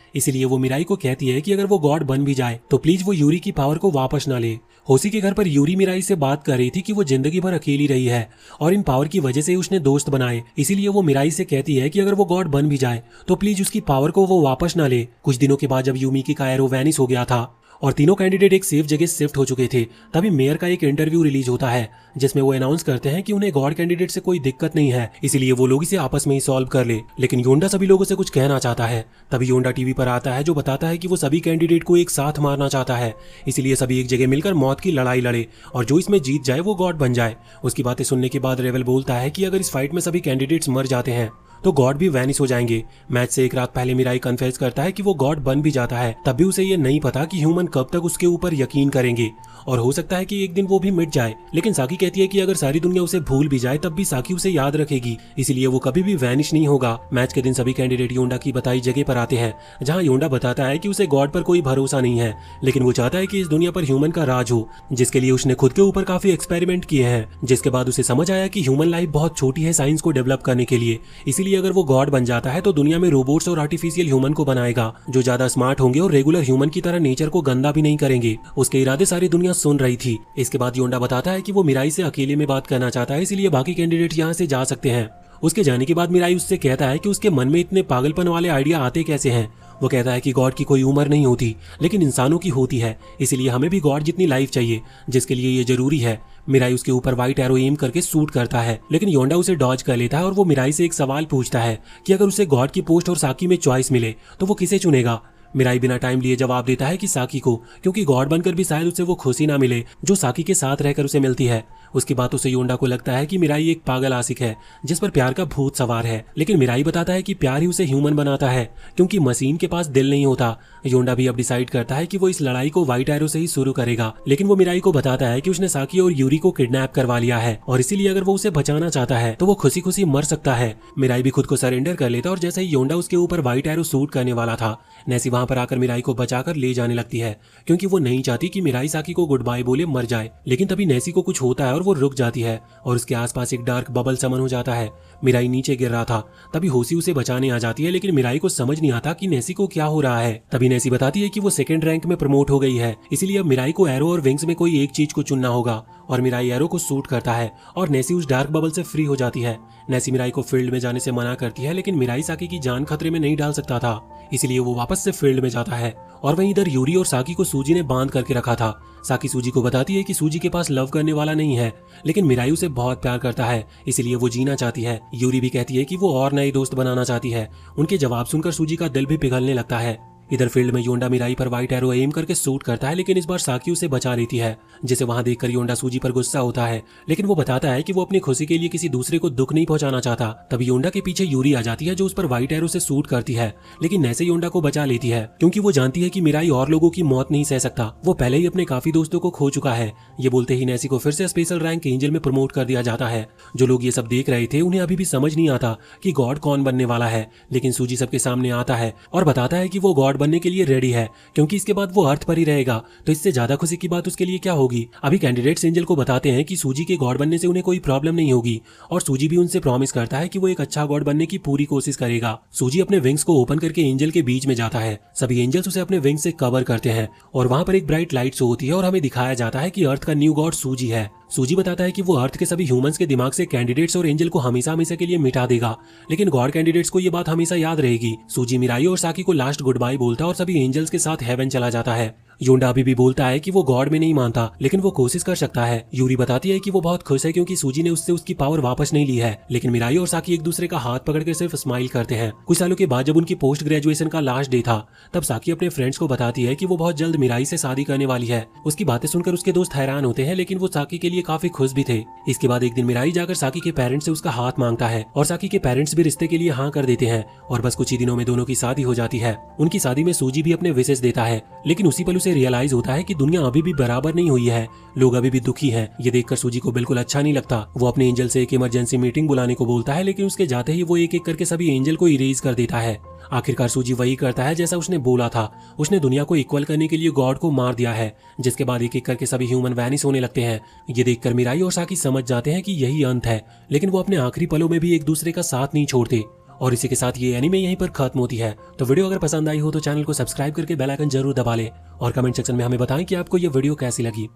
इसलिए वो मिराई को कहती है कि अगर वो गॉड बन भी जाए तो प्लीज वो यूरी की पावर को वापस ना ले। होसी के घर पर यूरी मिराई से बात कर रही थी कि वो जिंदगी भर अकेली रही है और इन पावर की वजह से उसने दोस्त बनाए, इसीलिए वो मिराई से कहती है कि अगर वो गॉड बन भी जाए तो प्लीज उसकी पावर को वो वापस ना ले। कुछ दिनों के बाद जब यूमी का एरो वैनिश हो गया था और तीनों कैंडिडेट एक सेफ जगह शिफ्ट हो चुके थे, तभी मेयर का एक इंटरव्यू रिलीज होता है जिसमें वो अनाउंस करते हैं कि उन्हें गॉड कैंडिडेट से कोई दिक्कत नहीं है, इसीलिए वो लोग इसे आपस में ही सॉल्व कर ले। लेकिन योंडा सभी लोगों से कुछ कहना चाहता है। तभी योंडा टीवी पर आता है जो बताता है कि वो सभी कैंडिडेट को एक साथ मारना चाहता है, इसीलिए सभी एक जगह मिलकर मौत की लड़ाई लड़े और जो इसमें जीत जाए वो गॉड बन जाए। उसकी बातें सुनने के बाद रेवल बोलता है कि अगर इस फाइट में सभी कैंडिडेट्स मर जाते हैं तो गॉड भी वैनिश हो जाएंगे। मैच से एक रात पहले मिराई कन्फेस करता है कि वो गॉड बन भी जाता है, तब भी उसे ये नहीं पता कि ह्यूमन कब तक उसके ऊपर यकीन करेंगे और हो सकता है कि एक दिन वो भी मिट जाए। लेकिन साकी कहती है कि अगर सारी दुनिया उसे भूल भी जाए तब भी साकी उसे याद रखेगी, इसीलिए वो कभी भी वैनिश नहीं होगा। मैच के दिन सभी कैंडिडेट योंडा की बताई जगह पर आते हैं, जहाँ योंडा बताता है कि उसे गॉड पर कोई भरोसा नहीं है, लेकिन वो चाहता है कि इस दुनिया पर ह्यूमन का राज हो, जिसके लिए उसने खुद के ऊपर काफी एक्सपेरिमेंट किए हैं। जिसके बाद उसे समझ आया कि ह्यूमन लाइफ बहुत छोटी है साइंस को डेवलप करने के लिए, इसीलिए अगर वो गॉड बन जाता है तो दुनिया में रोबोट्स और आर्टिफिशियल ह्यूमन को बनाएगा जो ज्यादा स्मार्ट होंगे और रेगुलर ह्यूमन की तरह नेचर को गंदा भी नहीं करेंगे। उसके इरादे सारी दुनिया सुन रही थी। इसके बाद योंडा बताता है कि वो मिराई से अकेले में बात करना चाहता है, इसलिए बाकी कैंडिडेट यहाँ से जा सकते हैं। उसके जाने के बाद मिराई उससे कहता है कि उसके मन में इतने पागलपन वाले आइडिया आते कैसे हैं। वो कहता है कि गॉड की कोई उम्र नहीं होती, लेकिन इंसानों की होती है, इसीलिए हमें भी गॉड जितनी लाइफ चाहिए, जिसके लिए ये जरूरी है। मिराई उसके ऊपर व्हाइट एरो एम करके शूट करता है, लेकिन योंडा उसे डॉज कर लेता है और वो मिराई से एक सवाल पूछता है कि अगर उसे गॉड की पोस्ट और साकी में चॉइस मिले तो वो किसे चुनेगा। मिराई बिना टाइम लिए जवाब देता है कि साकी को, क्योंकि गॉड बनकर भी शायद उसे वो खुशी ना मिले जो साकी के साथ रहकर उसे मिलती है। उसकी बातों से योंडा को लगता है कि मिराई एक पागल आशिक है जिस पर प्यार का भूत सवार है, लेकिन मिराई बताता है कि प्यार ही उसे ह्यूमन बनाता है, क्योंकि मशीन के पास दिल नहीं होता। योंडा भी अब डिसाइड करता है कि वो इस लड़ाई को व्हाइट एरो से ही शुरू करेगा, लेकिन वो मिराई को बताता है कि उसने साकी और यूरी को किडनैप करवा लिया है और इसीलिए अगर वो उसे बचाना चाहता है तो वो खुशी खुशी मर सकता है। मिराई भी खुद को सरेंडर कर लेता और जैसे ही योंडा उसके ऊपर व्हाइट एरो शूट करने वाला था, नेसी वहां पर आकर मिराई को बचाकर ले जाने लगती है, क्योंकि वो नहीं चाहती कि मिराई साकी को गुड बाय बोले मर जाए। लेकिन तभी नेसी को कुछ होता है और वो रुक जाती है और उसके आसपास एक डार्क बबल समन हो जाता है। मिराई नीचे गिर रहा था, तभी होसी उसे बचाने आ जाती है, लेकिन मिराई को समझ नहीं आता कि नेसी को क्या हो रहा है। तभी नेसी बताती है कि वो सेकंड रैंक में प्रमोट हो गई है, इसीलिए अब मिराई को एरो और विंग्स में कोई एक चीज को चुनना होगा और मिराई एरो को शूट करता है और नेसी उस डार्क बबल से फ्री हो जाती है। नेसी मिराई को फील्ड में जाने से मना करती है, लेकिन मिराई साकी की जान खतरे में नहीं डाल सकता था, इसलिए वो वापस से फील्ड में जाता है। और वहीं इधर यूरी और साकी को सूजी ने बांध करके रखा था। साकी सूजी को बताती है कि सूजी के पास लव करने वाला नहीं है, लेकिन मिराई उसे बहुत प्यार करता है, इसलिए वो जीना चाहती है। यूरी भी कहती है कि वो और नए दोस्त बनाना चाहती है। उनके जवाब सुनकर सूजी का दिल भी पिघलने लगता है। इधर फील्ड में योंडा मिराई पर व्हाइट एरो एम करके शूट करता है, लेकिन इस बार साकी उसे बचा लेती है, जिसे वहां देखकर योंडा सूजी पर गुस्सा होता है, लेकिन वो बताता है कि वो अपनी खुशी के लिए किसी दूसरे को दुख नहीं पहुंचाना चाहता। तभी योंडा के पीछे यूरी आ जाती है, जो उस पर व्हाइट एरो से शूट करती है, लेकिन नेसे योंडा को बचा लेती है, क्योंकि वो जानती है कि मिराई और लोगों की मौत नहीं सह सकता। वो पहले ही अपने काफी दोस्तों को खो चुका है। ये बोलते ही नेसी को फिर से स्पेशल रैंक एंजल में प्रमोट कर दिया जाता है। जो लोग ये सब देख रहे थे उन्हें अभी भी समझ नहीं आता कि गॉड कौन बनने वाला है, लेकिन सूजी सबके सामने आता है और बताता है कि वो गॉड बनने के लिए रेडी है, क्योंकि इसके बाद वो अर्थ पर ही रहेगा। तो इससे ज्यादा खुशी की बात उसके लिए क्या होगी। अभी कैंडिडेट्स एंजल को बताते हैं कि सूजी के गॉड बनने से उन्हें कोई प्रॉब्लम नहीं होगी, और सूजी भी उनसे प्रॉमिस करता है कि वो एक अच्छा गॉड बनने की पूरी कोशिश करेगा। सूजी अपने विंग्स को ओपन करके एंजल के बीच में जाता है। सभी एंजल्स उसे अपने विंग्स से कवर करते हैं और वहां पर एक ब्राइट लाइट शो होती है और हमें दिखाया जाता है कि अर्थ का न्यू गॉड सूजी है। सूजी बताता है कि वो अर्थ के सभी ह्यूमंस के दिमाग से कैंडिडेट्स और एंजल को हमेशा हमेशा के लिए मिटा देगा, लेकिन गॉड कैंडिडेट्स को ये बात हमेशा याद रहेगी। सूजी मिराई और साकी को लास्ट गुड बाय बोलता है और सभी एंजल्स के साथ हेवन चला जाता है। योंडा अभी भी बोलता है कि वो गॉड में नहीं मानता, लेकिन वो कोशिश कर सकता है। यूरी बताती है कि वो बहुत खुश है क्योंकि सूजी ने उससे उसकी पावर वापस नहीं ली है, लेकिन मिराई और साकी एक दूसरे का हाथ पकड़कर सिर्फ स्माइल करते हैं। कुछ सालों के बाद जब उनकी पोस्ट ग्रेजुएशन का लास्ट डे था, तब साकी अपने फ्रेंड्स को बताती है कि वो बहुत जल्द मिराई से शादी करने वाली है। उसकी बातें सुनकर उसके दोस्त हैरान होते हैं, लेकिन वो साकी के लिए काफी खुश भी थे। इसके बाद एक दिन मिराई जाकर साकी के पेरेंट्स से उसका हाथ मांगता है और साकी के पेरेंट्स भी रिश्ते के लिए हाँ कर देते हैं, और बस कुछ ही दिनों में दोनों की शादी हो जाती है। उनकी शादी में सूजी भी अपने विशेष देता है, लेकिन उसी पल उसे रियलाइज होता है कि दुनिया अभी भी बराबर नहीं हुई है, लोग अभी भी दुखी हैं। ये देखकर सूजी को बिल्कुल अच्छा नहीं लगता। वो अपने एंजल से एक इमरजेंसी मीटिंग बुलाने को बोलता है, लेकिन उसके जाते ही वो एक एक करके सभी एंजल को इरेज कर देता है। आखिरकार सूजी वही करता है जैसा उसने बोला था। उसने दुनिया को इक्वल करने के लिए गॉड को मार दिया है, जिसके बाद एक एक करके सभी ह्यूमन वैनिश होने लगते हैं। ये देखकर मिराई और साकी समझ जाते हैं कि यही अंत है, लेकिन वो अपने आखिरी पलों में भी एक दूसरे का साथ नहीं छोड़ते। और इसी के साथ ये एनीमे यहीं पर खत्म होती है। तो वीडियो अगर पसंद आई हो तो चैनल को सब्सक्राइब करके बेल आइकन जरूर दबा लें और कमेंट सेक्शन में हमें बताएं कि आपको ये वीडियो कैसी लगी।